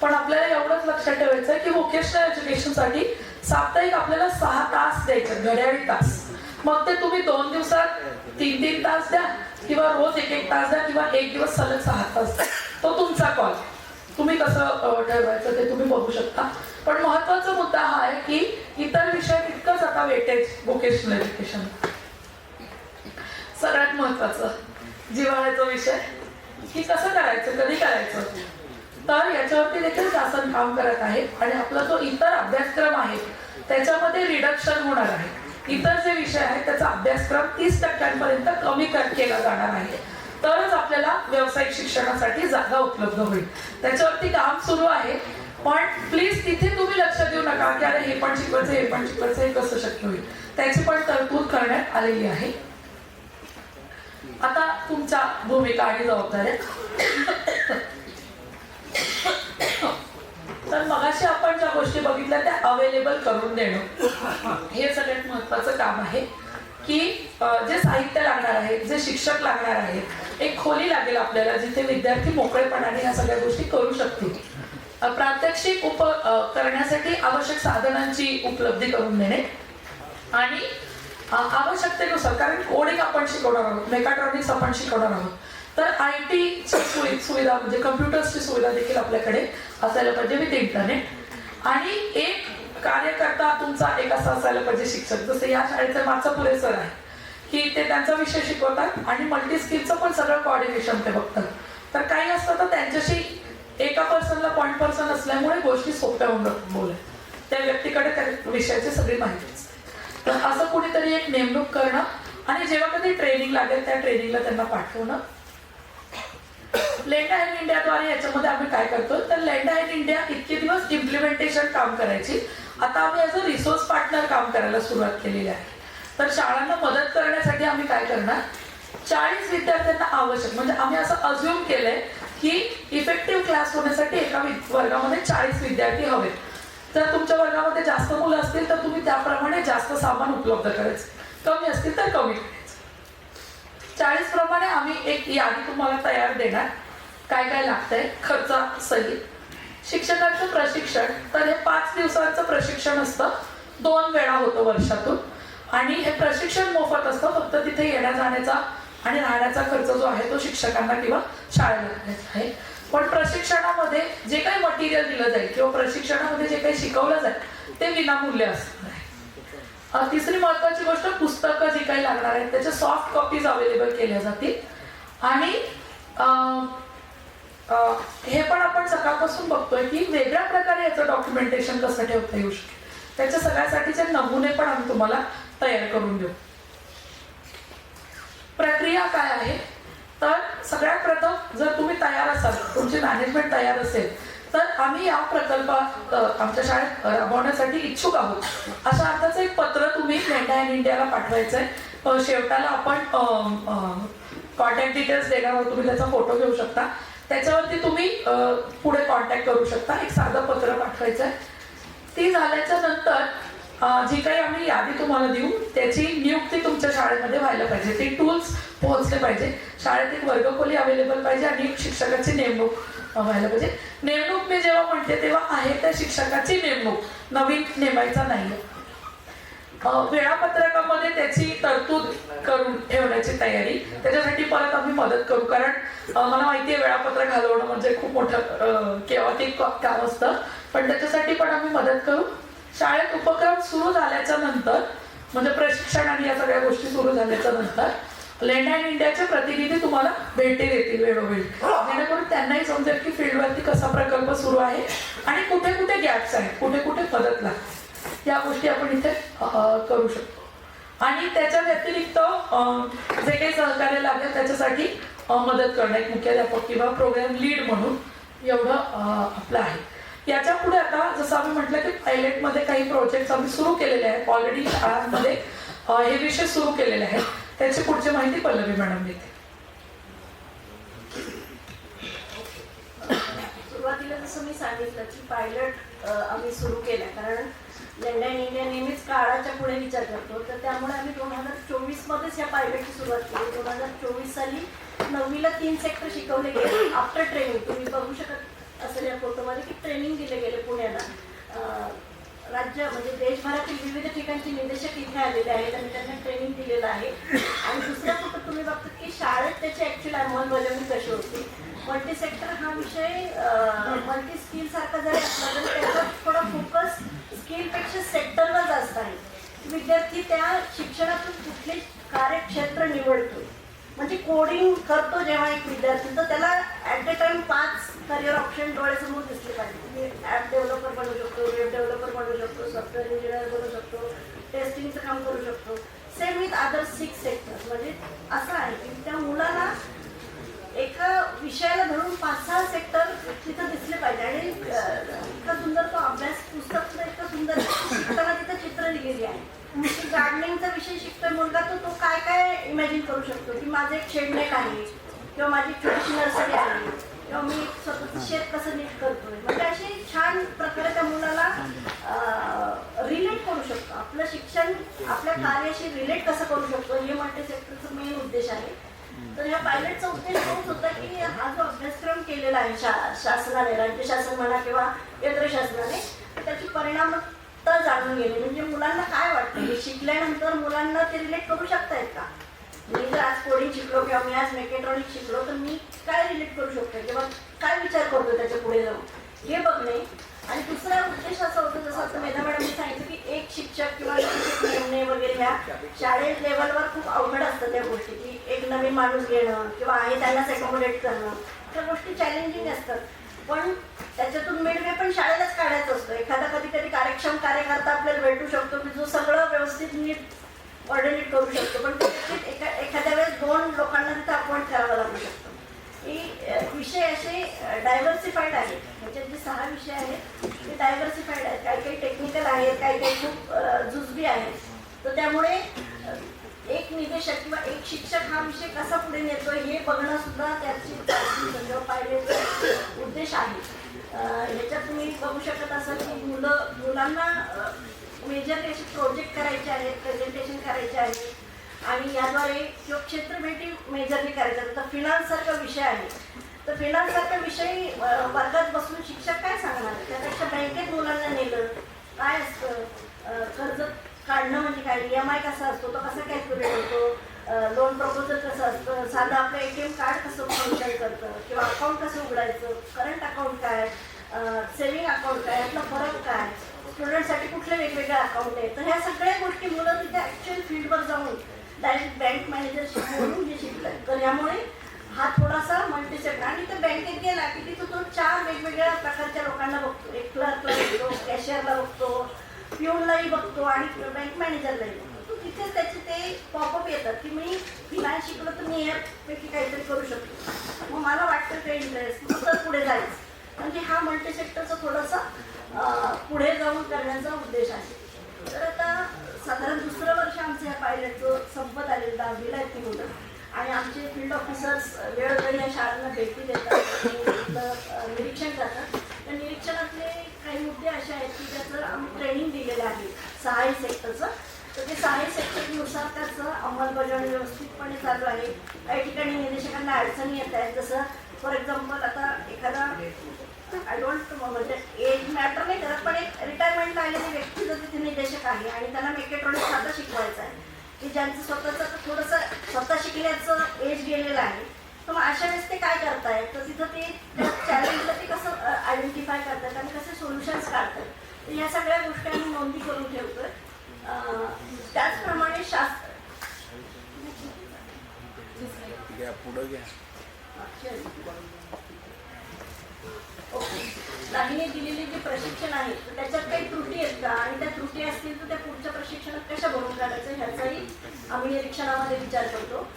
पण आपल्याला एवढंच लक्षात ठेवायचं आहे की व्होकेशनल एज्युकेशनसाठी साप्ताहिक आपल्याला 6 तास द्यायचे, घड्याळी तास. मग ते तुम्ही 2 दिवसात 3-3 तास द्या किंवा रोज 1-1 तास द्या किंवा एक दिवस सलग 6 तास द्या. तो तुमचा कॉल. तुम्ही कसं ठरवायचं ते तुम्ही बघू शकता. पण महत्वाचा मुद्दा हा आहे की इतर विषय तितकंच आता वेटेज व्होकेशनल एज्युकेशन. सगळ्यात महत्वाचं जिव्हाळ्याचा विषय की कसं करायचं, कधी करायचं. तर याच्यावरती देखील शासन काम करत आहे आणि आपला जो इतर अभ्यासक्रम आहे त्याच्यामध्ये रिडक्शन होणार आहे. इतर जे विषय आहेत त्याचा अभ्यासक्रम 30% कमी केला जाणार आहे. तरच आपल्याला व्यावसायिक शिक्षणासाठी जागा उपलब्ध होईल. त्याच्यावरती काम सुरू आहे. पण प्लीज तिथे तुम्ही लक्ष देऊ नका की अरे हे पण शिकवायचं, हे पण शिकवायचं, हे कसं शक्य होईल. त्याची पण तरतूद करण्यात आलेली आहे. आता तुमच्या भूमिका आणि जबाबदाऱ्या. तर मगाशी आपण ज्या गोष्टी बघितल्या त्या अवेलेबल करून देणं हे सगळ्यात महत्वाचं काम आहे. की जे साहित्य लागणार आहे, जे शिक्षक लागणार आहेत, एक खोली लागेल आपल्याला जिथे विद्यार्थी मोकळेपणाने ह्या सगळ्या गोष्टी करू शकतील. प्रात्यक्षिक करण्यासाठी आवश्यक साधनांची उपलब्धी करून देणे आणि आवश्यकतेनुसार, कारण कोडिंग आपण शिकवणार आहोत, मेकाट्रॉनिक्स आपण शिकवणार आहोत, तर IT ची सुविधा म्हणजे कम्प्युटर्सची सुविधा देखील आपल्याकडे असायला पाहिजे विथ इंटरनेट. आणि एक कार्यकर्ता तुमचा एक असा असायला पाहिजे शिक्षक, जसं या शाळेचं मागचं पुरे सर आहे की ते त्यांचा विषय शिकवतात आणि मल्टी स्किलचं पण सगळं कोऑर्डिनेशन ते बघतात. तर काही असतं तर त्यांच्याशी एका पर्सनला पॉईंट पर्सन असल्यामुळे गोष्टी सोप्या होऊन जातात. बोलाय त्या व्यक्तीकडे त्या विषयाची सगळी माहिती असते. तर असं कुणीतरी एक नेमणूक करणं आणि जेव्हा कधी ट्रेनिंग लागेल त्या ट्रेनिंगला त्यांना पाठवणं. लेंडा इन इंडियाद्वारे याच्यामध्ये आम्ही काय करतो तर लेंडा इन इंडिया इतके दिवस इम्प्लिमेंटेशन काम करायची, आता आम्ही ॲज अ रिसोर्स पार्टनर काम करायला सुरुवात केलेली आहे. तर शाळांना मदत करण्यासाठी आम्ही काय करणार, 40 विद्यार्थ्यांना आवश्यक, म्हणजे आम्ही असं अज्युम केलंय की इफेक्टिव्ह क्लास होण्यासाठी एका वर्गामध्ये 40 विद्यार्थी हवेत. जर तुमच्या वर्गामध्ये जास्त मुलं असतील तर तुम्ही त्याप्रमाणे जास्त सामान उपलब्ध करायचं, कमी असतील तर कमी करायचं. 40 प्रमाणे आम्ही एक यादी तुम्हाला तयार देणार, काय काय लागतंय खर्चासहित. शिक्षकांचं प्रशिक्षण, तर हे 5 दिवसांचं प्रशिक्षण असतं, 2 वेळा होतं वर्षातून. आणि हे प्रशिक्षण मोफत असतं, फक्त तिथे येण्या जाण्याचा आणि राहण्याचा खर्च जो आहे तो शिक्षकांना किंवा शाळेला करायचा आहे. पण प्रशिक्षणामध्ये जे काही मटेरियल दिलं जाईल किंवा प्रशिक्षणामध्ये जे काही शिकवलं जाईल ते विनामूल्य असणार आहे. तिसरी महत्वाची गोष्ट, पुस्तकं जी काही लागणार आहेत त्याच्या सॉफ्ट कॉपीज अवेलेबल केल्या जातील. आणि हे पण आपण सकाळपासून बघतोय की वेगळ्या प्रकारे याचं डॉक्युमेंटेशन कसं ठेवता येऊ शकेल, त्याच्या सगळ्यासाठीचे नमुने पण आम्ही तुम्हाला तयार करून देऊ. प्रक्रिया काय आहे, तर सगळ्यात प्रथम जर तुम्ही तयार असाल, तुमची मॅनेजमेंट तयार असेल, तर आम्ही या प्रकल्पात आमच्या शाळेत राबवण्यासाठी इच्छुक आहोत अशा अर्थाचं एक पत्र तुम्ही लेंडा इन इंडियाला पाठवायचं आहे. शेवटाला आपण कॉन्टॅक्ट डिटेल्स देणार आहोत, तुम्ही त्याचा फोटो घेऊ शकता, त्याच्यावरती तुम्ही पुढे कॉन्टॅक्ट करू शकता. एक साधं पत्र पाठवायचं आहे. ती झाल्याच्या नंतर जी काही आम्ही यादी तुम्हाला देऊ त्याची नियुक्ती तुमच्या शाळेमध्ये व्हायला पाहिजे, ते टूल्स पोहोचले पाहिजे, शाळेत एक वर्गखोली अवेलेबल पाहिजे आणि एक शिक्षकाची नेमणूक व्हायला पाहिजे. नेमणूक मी जेव्हा म्हणते तेव्हा आहे त्या शिक्षकाची नेमणूक, नवीन नेमायचा नाही. वेळापत्रकामध्ये त्याची तरतूद करून ठेवण्याची तयारी, त्याच्यासाठी परत आम्ही मदत करू, कारण मला माहिती आहे वेळापत्रक घालवणं म्हणजे खूप मोठं केवटिक काम असतं, पण त्याच्यासाठी पण आम्ही मदत करू. शाळेत उपक्रम सुरू झाल्याच्या नंतर, म्हणजे प्रशिक्षण आणि या सगळ्या गोष्टी सुरू झाल्याच्या नंतर लेंडा इन इंडियाचे प्रतिनिधी तुम्हाला भेटी देतील वेळोवेळी, जेणेकरून त्यांनाही समजेल की फील्डवरती कसा प्रकल्प सुरू आहे आणि कुठे कुठे गॅप्स आहेत, कुठे कुठे मदत लागते, या गोष्टी आपण इथे करू शकतो. आणि त्याच्या व्यतिरिक्त जे काही सहकार्य लागेल त्याच्यासाठी मदत करणं, एक मुख्याध्यापक किंवा प्रोग्राम लीड म्हणून एवढं आपलं आहे. याच्या पुढे आता जसं आम्ही म्हटलं की पायलटमध्ये काही प्रोजेक्ट आम्ही सुरू केलेले आहेत, ऑलरेडी शाळांमध्ये हे विषय सुरू केलेले आहेत, त्याची पुढची माहिती पल्लवी मॅडम देते. सुरुवातीला जसं मी सांगितलं की पायलट आम्ही सुरू केलं, कारण लेंडा इन इंडिया नेहमीच काळाच्या पुढे विचार करतो, तर त्यामुळे आम्ही 2024 मध्येच या पायलटची सुरुवात केली. 2024 साली 9वीला 3 सेक्टर शिकवले गेले आफ्टर ट्रेनिंग. तुम्ही बघू शकत असेल या फोटोमध्ये की ट्रेनिंग दिले गेले पुण्याला. राज्य म्हणजे देशभरातील विविध ठिकाणचे निदेशक इथे आलेले आहेत आणि त्यांना ट्रेनिंग दिलेलं आहे. आणि दुसऱ्या फोटो तुम्ही बघता की शाळेत त्याची ॲक्च्युअल अंमलबजावणी कशी होती. मल्टी सेक्टर हा विषय मल्टी स्किल सारखा जरी असला तरी त्याचा थोडा फोकस स्किलपेक्षा सेक्टरवर जास्त आहे. विद्यार्थी त्या शिक्षणातून कुठले कार्यक्षेत्र निवडतो कोडिंग करतो जेव्हा एक विद्यार्थी, तर त्याला at the time 5 career option डोळ्यासमोर दिसले पाहिजे. तुम्ही ॲप डेव्हलपर बनू शकतो, वेब डेव्हलपर बनू शकतो, सॉफ्टवेअर इंजिनियर बनू शकतो, टेस्टिंगचं काम करू शकतो. Same with other 6 sectors. म्हणजे असं आहे की त्या मुलाला एका विषयाला धरून 5-6 सेक्टर तिथं दिसले पाहिजे. आणि इतका सुंदर तो अभ्यास पुस्तक सुद्धा इतकं सुंदर शिकताना तिथं चित्र लिहिलेली आहे. गार्डनिंगचा विषय शिकतोय मुलगा, तर तो काय काय इमॅजिन करू शकतो की माझं एक शेडनेट आहे, किंवा माझी छोटीशी नर्सरी आहे, किंवा मी स्वतःचं शेत कसं नीट करतोय. म्हणजे अशी छान प्रकारे त्या मुलाला रिलेट करू शकतो. आपलं शिक्षण आपल्या कार्याशी रिलेट कसं करू शकतो, हे मल्टी सेक्टरचा मेन उद्देश आहे. तर ह्या पायलटचा उद्देश तोच होता की हा जो अभ्यासक्रम केलेला आहे शासनाने, राज्य शासन म्हणा किंवा केंद्र शासनाने, त्याची परिणामता जाणून घेणे. म्हणजे मुलांना काय वाटतं, हे शिकल्यानंतर मुलांना ते रिलेट करू शकतायत का. मी जर आज कोडिंग शिकलो किंवा मी आज मेकॅट्रॉनिक्स शिकलो, तर मी काय रिलेट करू शकतो किंवा काय विचार करतो त्याच्या पुढे जाऊन, हे बघणे. आणि दुसरा उद्देश असा होता, जसं आता मेधा मॅडमने सांगितलं की एक शिक्षक किंवा शिक्षक नेमणे वगैरे ह्या शाळेत लेवलवर खूप अवघड असतं त्या गोष्टी, की एक नवीन माणूस घेणं किंवा आहे त्यांनाच अकोमोडेट करणं, त्या गोष्टी चॅलेंजिंग असतात. पण त्याच्यातून मिडवे पण शाळेलाच काढायचं असतं. एखादा कधी कधी कार्यक्षम कार्यकर्ता आपल्याला भेटू शकतो की जो सगळं व्यवस्थित नीट ऑर्डिनेट करू शकतो, पण एखाद्या वेळेस 2 लोकांना तिथं अपॉइंट करावं लागू शकतं. ही विषय असे डायव्हर्सिफाईड आहेत. ह्याच्यात जे 6 विषय आहेत ते डायव्हर्सिफाईड आहेत. काही काही टेक्निकल आहेत, काही काही खूप जुजबी आहेत. तर त्यामुळे एक निदेशक किंवा एक शिक्षक हा विषय कसा पुढे नेतोय हे बघणं सुद्धा त्याची पाहिलेचा उद्देश आहे. ह्याच्यात तुम्ही बघू शकत असाल की मुलांना मेजरली असे प्रोजेक्ट करायचे आहेत, प्रेझेंटेशन करायचे आहे, आणि याद्वारे किंवा क्षेत्रभेटी मेजरली करायच्या. तर फिनान्स सारखा विषय आहे, तर फिनान्स सारखा विषय वर्गात बसून शिक्षक काय सांगणार, त्यापेक्षा बँकेत मुलांना नेलं काय असतं, कर्ज काढणं म्हणजे काय, EMI कसा असतो, तो कसा कॅल्क्युलेट होतो, लोन प्रपोजल कसं असतं, साधं आपलं ATM कार्ड कसं फंक्शन करतं, किंवा अकाउंट कसं उघडायचं, करंट अकाउंट काय, सेव्हिंग अकाउंट काय, यातला फरक काय, स्टुडंटसाठी कुठले वेगवेगळे अकाउंट आहेत. तर ह्या सगळ्या गोष्टी मुलं तिथे ॲक्च्युअल फील्डवर जाऊन डायरेक्ट बँक मॅनेजर म्हणून हे शिकतात. तर यामुळे हा थोडासा मल्टी सेक्टर. आणि तर बँकेत गेला की तिथं तो 4 वेगवेगळ्या प्रकारच्या लोकांना बघतो. एक क्लर्कला बघतो, कॅशियरला बघतो, पिऊनलाही बघतो, आणि बँक मॅनेजरलाही बघतो. तिथेच त्याचे ते पॉपअप येतात की मी फिनान्स शिकलो तर मी यापैकी काहीतरी करू शकतो, मग मला वाटतं ते इंटरेस्ट, मग तर पुढे जायचं. म्हणजे हा मल्टी सेक्टरचा थोडासा पुढे जाऊन करण्याचा उद्देश आहे. तर आता साधारण 2रं वर्ष आमचं ह्या पायलटचं संपत आलेलं, 10वीला ती मुलं, आणि आमचे फील्ड ऑफिसर्स वेळोवेळी या शाळांना भेटी देतात, निरीक्षण करतात. त्या निरीक्षणातले काही मुद्दे असे आहेत की ज्याचं आम्ही ट्रेनिंग दिलेलं आहे 6 सेक्टरचं. तर ते 6 सेक्टरनुसार त्याचं अंमलबजावणी व्यवस्थितपणे चालू आहे. काही ठिकाणी निदेशकांना अडचणी येत आहेत. जसं फॉर एक्झाम्पल आता एखादा आय डोंट म्हणजे एज मॅटर नाही करत, पण एक रिटायरमेंटला आलेली व्यक्ती जर तिथे निदेशक आहे आणि त्यांना मेकॅट्रॉनिक्स आता शिकवायचं आहे, की ज्यांचं स्वतःचं थोडंसं स्वतः शिकण्याचं एज गेलेलं आहे, तर मग अशा वेळेस ते काय करतायत, तर तिथं ते त्या चॅलेंजला ते कसं आयडेंटिफाय करतात आणि कसे सोल्युशन्स काढतात. तर ह्या सगळ्या गोष्टी आम्ही नोंदी करून ठेवतोय. त्याचप्रमाणे दाहिने दिलेले जे प्रशिक्षण आहे तर त्याच्यात काही त्रुटी आहेत का, आणि त्या त्रुटी असतील तर त्या पुढच्या प्रशिक्षणात कशा भरून काढायचं ह्याचाही आम्ही निरीक्षणामध्ये विचार करतो.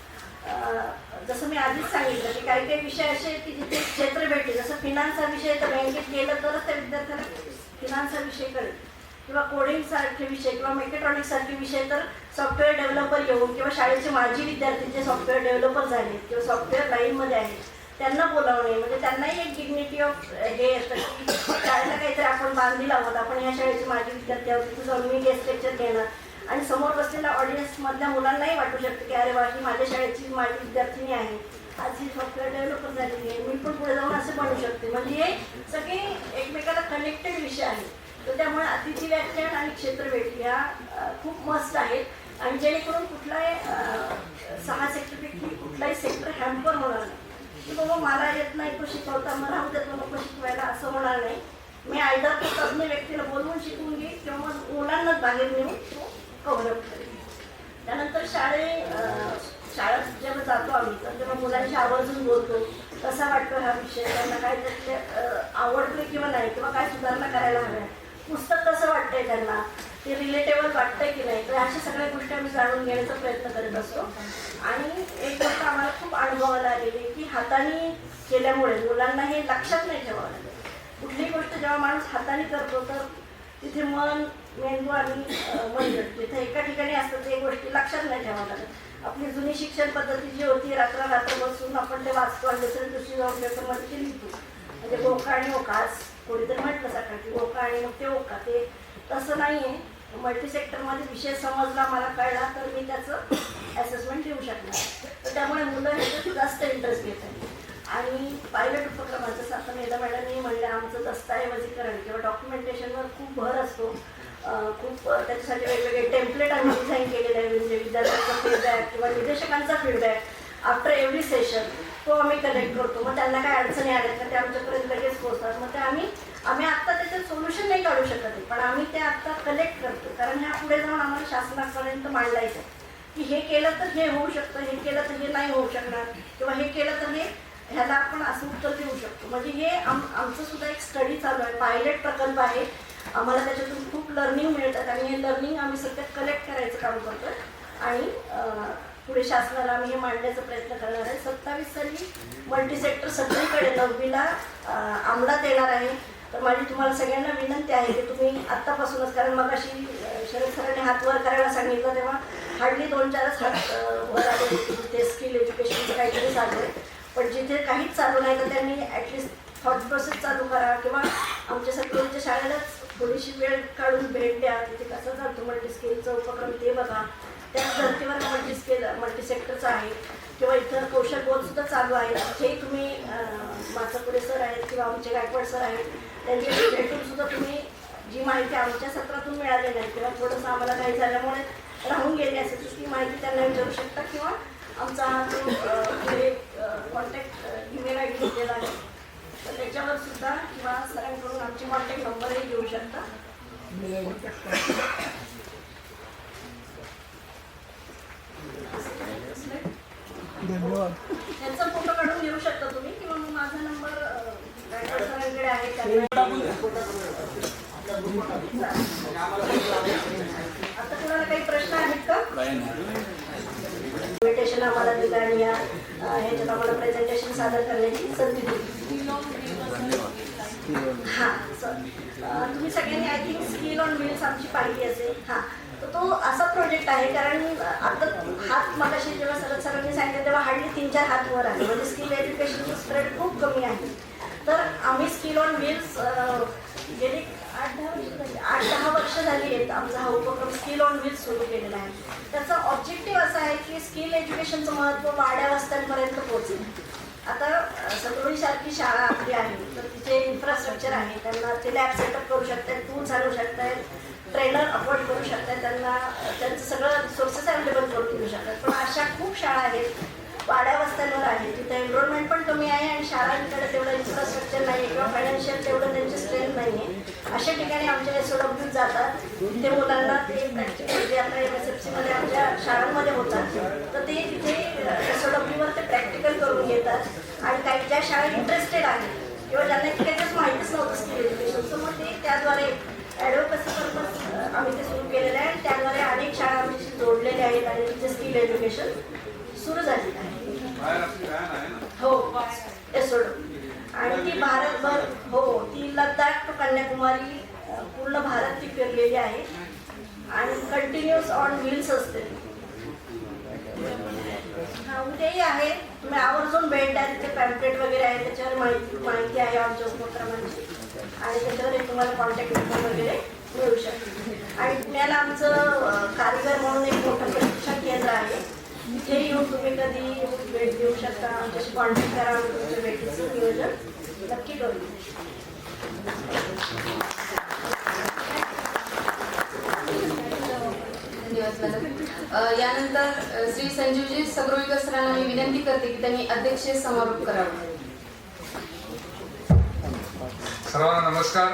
जसं मी आधीच सांगितलं की काही काही विषय असे आहेत की जिथे क्षेत्र भेटले, जसं फिनान्सचा विषय तर बँकेत गेलं तरच त्या विद्यार्थ्याला फिनान्सचा विषय कळेल, किंवा कोडिंग सारखे विषय किंवा मेकॅट्रॉनिक्स सारखे विषय तर सॉफ्टवेअर डेव्हलपर येऊन, किंवा शाळेचे माजी विद्यार्थी जे सॉफ्टवेअर डेव्हलपर झाले किंवा सॉफ्टवेअर लाईनमध्ये आहेत त्यांना बोलावणे. म्हणजे त्यांनाही एक डिग्निटी ऑफ हे येतं की शाळेला काहीतरी आपण बांधली लावत, आपण या शाळेचे माजी विद्यार्थी आहोत, तिथं जाऊन मी गेस्ट लेक्चर घेणार, आणि समोर बसलेल्या ऑडियन्समधल्या मुलांनाही वाटू शकतं की अरे वा, ही माझ्या शाळेची माझी विद्यार्थिनी आहे, आज ही सॉफ्टवेअर डेव्हलपर झालेली आहे, मी पण पुढे जाऊन असे बनू शकते. म्हणजे हे सगळे एकमेकाला कनेक्टेड विषय आहेत. तर त्यामुळे अतिथी व्याख्यान आणि क्षेत्रभेटी ह्या खूप मस्त आहेत, आणि जेणेकरून कुठलाही 6 सेक्टरपैकी कुठलाही सेक्टर हॅम्पर होणार नाही की बाबा मला येत नाही तो शिकवता, मला होत्या तो नको शिकवायला, असं होणार नाही. मी आयदर तो तज्ञ व्यक्तीला बोलवून शिकवून घेईन किंवा मग मुलांनाच बाहेर नेऊन तो कव्हरअप करेल. त्यानंतर शाळेत जेव्हा जातो आम्ही तर तेव्हा मुलांशी आवर्जून बोलतो, कसा वाटतो हा विषय, त्यांना काय त्यातले आवडतोय किंवा नाही, किंवा काय सुधारणा करायला हव्या, पुस्तक कसं वाटतंय त्यांना, ते रिलेटेबल वाटतंय की नाही, तर अशा सगळ्या गोष्टी आम्ही जाणून घेण्याचा प्रयत्न करत असतो. आणि एक गोष्ट आम्हाला खूप अनुभवाला आलेली आहे की हाताने केल्यामुळे मुलांना हे लक्षात नाही ठेवावं लागेल. कुठलीही गोष्ट जेव्हा माणूस हाताने करतो तर तिथे मन, मेंदू आणि मंडळ तिथे एका ठिकाणी असतं, ते गोष्टी लक्षात नाही ठेवावं लागेल. आपली जुनी शिक्षण पद्धती जी होती, रात्र बसून आपण ते वाचतो आणि दुसऱ्या दिवशी जाऊन पेपरमध्ये ते लिहितो. म्हणजे गोका आणि ओका, आज कोणीतरी म्हटलं सकाळी की गोका आणि मग ते ओका, ते तसं नाही आहे. मल्टी सेक्टरमध्ये विषय समजला, मला कळला, तर मी त्याचं असेसमेंट देऊ शकणार. तर त्यामुळे मुलं ह्याच्यात जास्त इंटरेस्ट घेत आहेत. आणि पायलट उपक्रमाचं आता मेधा मॅडमनी म्हणलं, आमचं दस्तऐवजीकरण किंवा डॉक्युमेंटेशनवर खूप भर असतो. खूप त्याच्यासाठी वेगवेगळे टेम्पलेट आम्ही डिझाईन केलेले आहे. म्हणजे विद्यार्थ्यांचा फीडबॅक किंवा निदेशकांचा फीडबॅक आफ्टर एव्हरी सेशन तो आम्ही कलेक्ट करतो. मग त्यांना काय अडचणी आल्यात तर ते आमच्यापर्यंत लगेच पोहोचतात. मग ते आम्ही आत्ता त्याच्यात सोल्युशन नाही काढू शकत आहे, पण आम्ही ते आत्ता कलेक्ट करतो. कारण ह्या पुढे जाऊन आम्हाला शासनापर्यंत मांडायचं की हे केलं तर हे होऊ शकतं, हे केलं तर हे नाही होऊ शकणार, किंवा हे केलं तर हे ह्याला आपण असं उत्तर देऊ शकतो. म्हणजे हे आमचं सुद्धा एक स्टडी चालू आहे, पायलट प्रकल्प आहे. आम्हाला त्याच्यातून खूप लर्निंग मिळतात आणि हे लर्निंग आम्ही सगळ्यात कलेक्ट करायचं काम करतो आणि पुढे शासनाला आम्ही हे मांडण्याचा प्रयत्न करणार आहे. 27 साली मल्टी सेक्टर सगळीकडे 9वीला अंमलात येणार आहे. तर माझी तुम्हाला सगळ्यांना विनंती आहे की तुम्ही आत्तापासूनच, कारण मग अशी शरद सरांनी हात वर करायला सांगितलं तेव्हा हार्डली 2-4च हात वर आले ते स्किल एज्युकेशनचं काहीतरी चालू आहे. पण जिथे काहीच चालू नाही तर त्यांनी ॲटलिस्ट थॉट प्रोसेस चालू करा किंवा आमच्या सगळ्यांच्या शाळेलाच थोडीशी वेळ काढून भेट द्या. तिथे कसं चालतो मल्टी स्किलचा उपक्रम ते बघा. त्याच धर्तीवर मल्टी सेक्टरचं आहे किंवा इथं कौशल बोधसुद्धा चालू आहे. तिथेही तुम्ही माचपुरे सर आहेत किंवा आमचे गायकवाड सर आहेत, त्यांच्याशी भेटूनसुद्धा तुम्ही जी माहिती आमच्या सत्रातून मिळालेली आहे किंवा थोडंसं आम्हाला काही झाल्यामुळे राहून गेली असेल तर ती माहिती त्यांना विचारू शकता. किंवा आमचा हा जो कॉन्टॅक्ट ईमेल आय डी दिलेला आहे तर त्याच्यावर सुद्धा किंवा सरांकडून आमचे कॉन्टॅक्ट नंबरही घेऊ शकता. धन्यवाद. त्यांचा फोटो काढून घेऊ शकता तुम्ही किंवा मग माझा नंबर गायकवाड सरांकडे आहे. त्यांना आता तुम्हाला काही प्रश्न आहेत का? इन्व्हिटेशन आम्हाला दिलं आणि ह्याच्यात आम्हाला प्रेझेंटेशन सादर करण्याची संधी दिली. हां सर, तुम्ही सगळ्यांनी I think skill on wheels आमची पाहिली असेल. हां, तर तो असा प्रोजेक्ट आहे कारण आता हात मगाशी जेव्हा शरद सरांनी सांगितलं तेव्हा हार्डली 3-4 हात वर आले. म्हणजे स्किल एज्युकेशनचं स्प्रेड खूप कमी आहे. तर आम्ही स्किल ऑन व्हील्स गेली 8-10 वर्ष झाली आहेत आमचा हा उपक्रम स्किल ऑन व्हील्स सुरू केलेला आहे. त्याचा ऑब्जेक्टिव्ह असा आहे की स्किल एज्युकेशनचं महत्त्व वाड्या वस्त्यांपर्यंत पोहोचेल. आता सतरोळीसारखी शाळा आपली आहे तर तिचे इन्फ्रास्ट्रक्चर आहे, त्यांना ते लॅब सेटअप करू शकतात, टूल्स आणू शकतात, ट्रेनर अपॉइंट करू शकतात, त्यांना त्यांचं सगळं रिसोर्सेस अवेलेबल करून देऊ शकतात. पण अशा खूप शाळा आहेत वाड्या वस्त्यांवर आहे, तिथे एनरोलमेंट पण कमी आहे आणि शाळांकडे तेवढं इन्फ्रास्ट्रक्चर नाही आहे किंवा फायनान्शियल तेवढं त्यांचे स्ट्रेंथ नाही आहे. अशा ठिकाणी आमच्या SOW जातात, तिथे मुलांना ते प्रॅक्टिकल जे आता MSFCमध्ये आमच्या शाळांमध्ये होतात तर ते तिथे SOWवर ते प्रॅक्टिकल करून घेतात. आणि काही ज्या शाळा इंटरेस्टेड आहेत किंवा ज्यांना इतक्याच माहितीच नव्हतं स्किल एज्युकेशनचं मग ते त्याद्वारे ॲडव्होकसी पर्पज आम्ही ते सुरू केलेलं आहे आणि त्याद्वारे अनेक शाळा आमच्याशी जोडलेल्या आहेत आणि तिथे स्किल एज्युकेशन सुरू झालेलं आहे. हो, SOW. आणि ती भारतभर, हो, ती लडाख टू कन्याकुमारी पूर्ण भारत ती फिरलेली आहे आणि कंटिन्युअस ऑन व्हील्स असते. हा, उद्याही आहे, तुम्ही आवर्जून भेट द्या. तिथे पॅम्पलेट वगैरे आहे, त्याच्यावर माहिती आहे आमच्या उपक्रमांची आणि त्याच्यावर तुम्हाला कॉन्टॅक्ट नंबर वगैरे मिळू शकते. आणि पुण्याला आमचं कारीगर म्हणून एक मोठं प्रशिक्षण केंद्र आहे, तिथे येऊन तुम्ही कधी भेट देऊ शकता, आमच्याशी कॉन्टॅक्ट करा आणि तुमच्या भेटीचं नियोजन नक्की करू. धन्यवाद मॅडम. यानंतर श्री संजीवजी सगरोळीकर सरांना मी विनंती करते की त्यांनी अध्यक्षीय समारोप करावा. सर्वांना नमस्कार.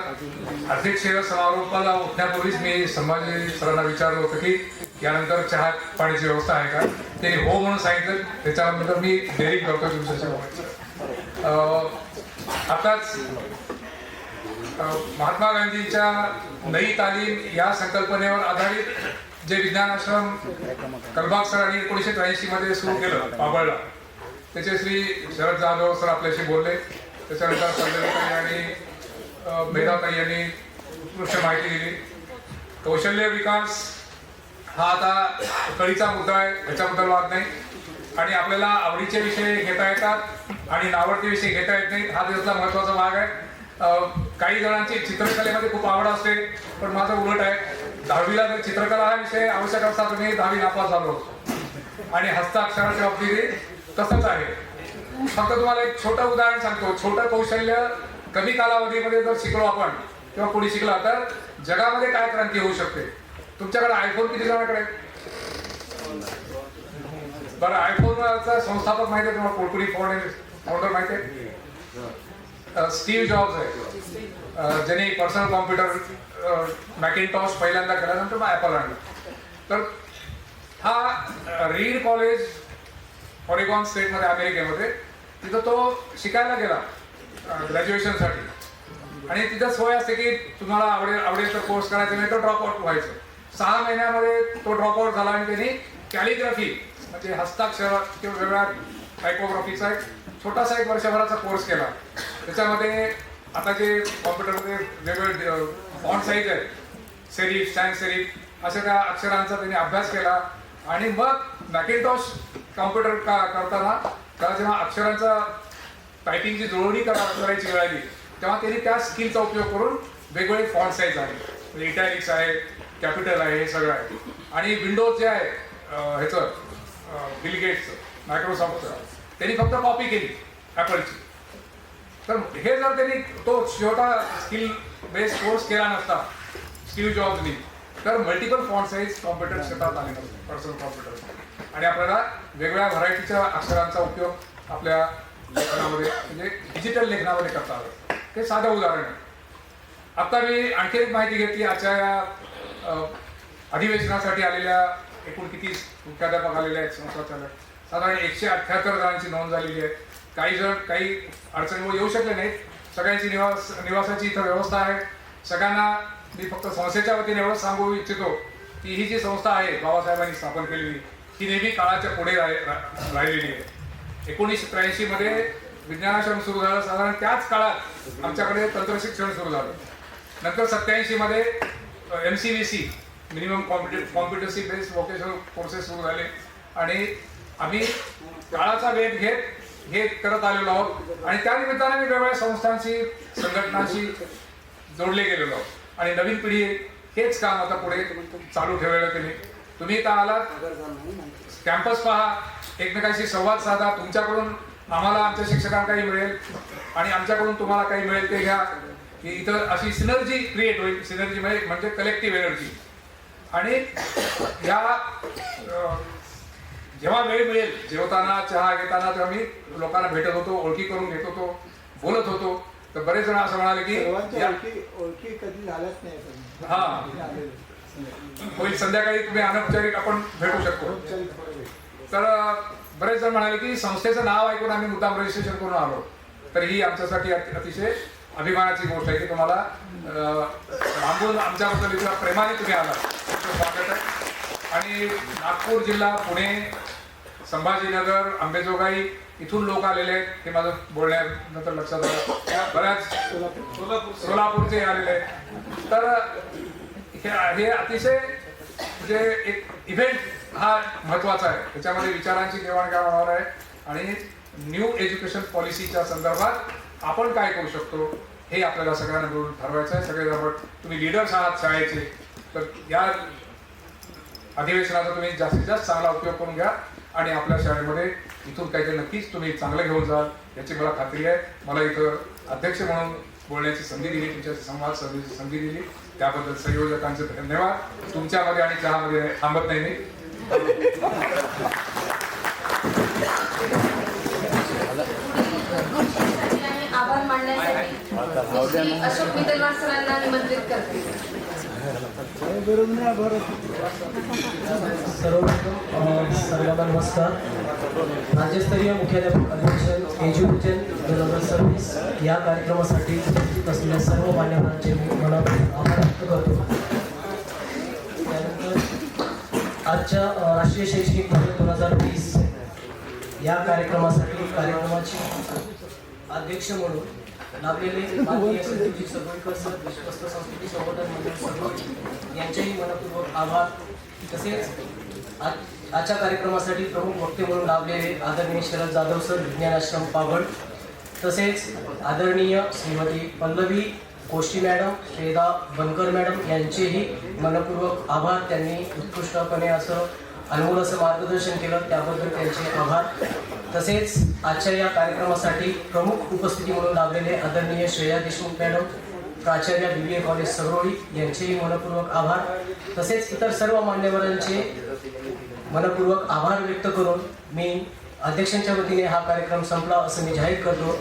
अध्यक्ष समारोपाला उठण्यापूर्वीच मी संभाजी सरांना विचारलं होतं की यानंतर चहा पाण्याची व्यवस्था आहे का. ते हो म्हणून सांगितलं. त्याच्यानंतर मी डेअरिंग करतो तुमच्याशी बोलायचं. आताच महात्मा गांधींच्या नई तालीम या संकल्पनेवर आधारित जे विज्ञान आश्रम कलबाग सरांनी 1983 मध्ये सुरू केलं पाबळला, त्याचे श्री शरद जाधव सर आपल्याशी बोलले. त्याच्यानंतर संजयताई आणि मेधाताई यांनी उत्कृष्ट माहिती दिली. कौशल्य विकास हा आता कळीचा मुद्दा आहे, याच्याबद्दल वाद नाही. आणि आपल्याला आवडीचे विषय घेता येतात आणि नावडते विषय घेता येत नाहीत, हा त्याचा महत्वाचा भाग आहे. काही जणांची चित्रकलेमध्ये खूप आवड असते, पण माझं उलट आहे. 10वीला जर चित्रकला हा विषय आवश्यक असता तर मी 10वी नापास झालो होतो. आणि हस्ताक्षराच्या बाबतीत तसंच आहे. फक्त तुम्हाला एक छोटं उदाहरण सांगतो. छोटं कौशल्य कमी कालावधीमध्ये जर शिकलो आपण किंवा कोणी शिकला तर जगामध्ये काय क्रांती होऊ शकते. तुमच्याकडे आयफोन किती जणांकडे? बरं, आयफोनचा संस्थापक माहिती आहे तुम्हाला? कोणी फाउंडर माहिती आहे? स्टीव्ह जॉब्स आहे, ज्यांनी पर्सनल कॉम्प्युटर मॅकिंटॉश पहिल्यांदा केला, नंतर मग ॲपल आणलं. तर हा रीड कॉलेज ऑरेगॉन स्टेटमध्ये अमेरिकेमध्ये, तिथं तो शिकायला गेला ग्रॅज्युएशनसाठी. आणि तिथं सोय असते की तुम्हाला आवडेल तर कोर्स करायचा, नाही तर ड्रॉपआउट व्हायचं. 6 महिन्यामध्ये तो ड्रॉपआउट झाला आणि त्यांनी कॅलिग्राफी म्हणजे हस्ताक्षर किंवा वेगळ्या टायपोग्राफीचा एक छोटासा 1 वर्षभराचा कोर्स केला. त्याच्यामध्ये आता जे कॉम्प्युटरमध्ये वेगवेगळे फॉन्ट साईज आहेत, सेरिफ, सॅन्स सेरिफ अशा त्या अक्षरांचा त्यांनी अभ्यास केला. आणि मग मॅकिंटॉश कॉम्प्युटर करताना त्याला जेव्हा अक्षरांचा टायपिंगची जुळवणी करायची वेळ आली, तेव्हा त्यांनी त्या स्किलचा उपयोग करून वेगवेगळे फॉन्ट साईज आहे, म्हणजे इटॅलिक्स आहे, कॅपिटल आहे, हे सगळं आहे. आणि विंडोज जे आहे ह्याचं बिल गेट्सचं, मायक्रोसॉफ्टचं, त्यांनी फक्त कॉपी केली ॲपलची. तर हे जर त्यांनी तो छोटा स्किल बेस्ड कोर्स केला नसता स्टीव्ह जॉब्सनी, तर मल्टिपल फॉन्ट साईज कॉम्प्युटर क्षेत्रात आले नसते, पर्सनल कॉम्प्युटर. आणि आपल्याला वेगवेगळ्या व्हरायटीच्या अक्षरांचा उपयोग आपल्या लेखनामध्ये म्हणजे डिजिटल लेखनामध्ये करता आलं. हे साधं उदाहरण आहे. आता मी आणखी एक माहिती घेतली. आजच्या या अधिवेशनासाठी आलेल्या एकूण किती मुख्याध्यापक आलेले आहेत संस्थाचालक, साधारण 178 जणांची नोंद झालेली आहे. काही जण काही अडचणीमुळे येऊ शकले नाहीत. सगळ्यांची निवासाची इथं व्यवस्था आहे. सगळ्यांना मी फक्त संस्थेच्या वतीने एवढंच सांगू इच्छितो की ही जी संस्था आहे बाबासाहेबांनी स्थापन केलेली, ही नेहमी काळाच्या पुढे राहिलेली आहे. 1983 मध्ये विज्ञानाश्रम सुरू झालं. साधारण त्याच काळात आमच्याकडे तंत्रशिक्षण सुरू झालं. नंतर 87 मध्ये MCVC minimum competency based vocational courses सुरू झाले. आणि आम्ही काळाचा वेध घेत हे करत आलेलो आहोत. आणि त्या निमित्ताने मी वेगवेगळ्या संस्थांशी, संघटनांशी जोडले गेलेलो आहोत. आणि नवीन पिढी हेच काम आता पुढे चालू ठेवलेलं त्यांनी. तुम्ही इथं आलात, कॅम्पस पहा, एकमेकांशी संवाद साधा. तुमच्याकडून आम्हाला आमच्या शिक्षकांना काही मिळेल आणि आमच्याकडून तुम्हाला काही मिळेल ते घ्या. की इथं अशी सिनर्जी क्रिएट होईल. सिनर्जी म्हणजे कलेक्टिव्ह एनर्जी. आणि या जेव्हा वेळ मिळेल, जेवताना, चहा घेताना, तेव्हा मी लोकांना भेटत होतो, ओळखी करून घेत होतो, बोलत होतो. तर बरेच जण असं म्हणाले की ओळखी कधी झाल्याच नाही. हा होईल, संध्याकाळी तुम्ही अनौपचारिक आपण भेटू शकतो. तर बरेच जण म्हणाले की संस्थेचं नाव ऐकून आम्ही मुद्दाम रजिस्ट्रेशन करून आलो. तर ही आमच्यासाठी अतिशय अभिमानाची गोष्ट आहे की तुम्हाला लांबून आमच्याबद्दल इतक्या प्रेमाने तुम्ही आला. स्वागत आहे. आणि नागपूर जिल्हा, पुणे, संभाजीनगर, अंबेजोगाई इथून लोक आलेले आहेत. हे माझं बोलण्यानंतर लक्षात आलं. बऱ्याच सोलापूरचे आलेले आहेत. तर हे अतिशय म्हणजे एक इव्हेंट हा महत्वाचा आहे. त्याच्यामध्ये विचारांची देवाणघेवाण होणार आहे. आणि न्यू एज्युकेशन पॉलिसीच्या संदर्भात आपण काय करू शकतो हे आपल्याला सगळ्यांना मिळून ठरवायचं आहे. सगळे तुम्ही लीडर्स आहात शाळेचे, तर या अधिवेशनाचा तुम्ही जास्तीत जास्त चांगला उपयोग करून घ्या. आणि आपल्या शाळेमध्ये इथून काहीतरी नक्कीच तुम्ही चांगलं घेऊन जाल याची मला खात्री आहे. मला इथं अध्यक्ष म्हणून बोलण्याची संधी दिली, तुमच्याशी संवाद साधण्याची संधी दिली, त्याबद्दल संयोजकांचे धन्यवाद. तुमच्यामध्ये आणि चहामध्ये थांबत नाही मी. आभार मानण्यासाठी श्री अशोक मितलवार सरांना निमंत्रित करते. सर्वांना नमस्कार. राज्यस्तरीय मुख्याध्यापक अधिवेशन एज्युकेशन 2026 या कार्यक्रमासाठी उपस्थित असलेल्या सर्व मान्यवरांचे मी मनापासून आभार व्यक्त करतो. त्यानंतर आजच्या राष्ट्रीय शैक्षणिक धोरण 2020 या कार्यक्रमाचे अध्यक्ष म्हणून लाभलेले माननीय संदीपजी सरवळकर सर, विश्वस्त संस्कृती संवर्धन मंडळ सर्व यांचेही मनपूर्वक आभार. तसेच आजच्या कार्यक्रमासाठी प्रमुख वक्ते म्हणून लाभलेले आदरणीय शरद जाधव सर, विज्ञान आश्रम पाबळ, तसेच आदरणीय श्रीमती पल्लवी कोष्टी मॅडम, श्वेता बनकर मॅडम यांचेही मनपूर्वक आभार. त्यांनी उत्कृष्टपणे असं अनमोल असं मार्गदर्शन केलं, त्याबद्दल त्यांचे आभार. तसेच आजच्या या कार्यक्रमासाठी प्रमुख उपस्थिती म्हणून लाभलेले आदरणीय श्रेया देशमुख मॅडम, प्राचार्य BBA कॉलेज सरवळी यांचेही मनपूर्वक आभार. तसेच इतर सर्व मान्यवरांचे मनपूर्वक आभार व्यक्त करून मी अध्यक्षांच्या वतीने हा कार्यक्रम संपला असं मी जाहीर करतो.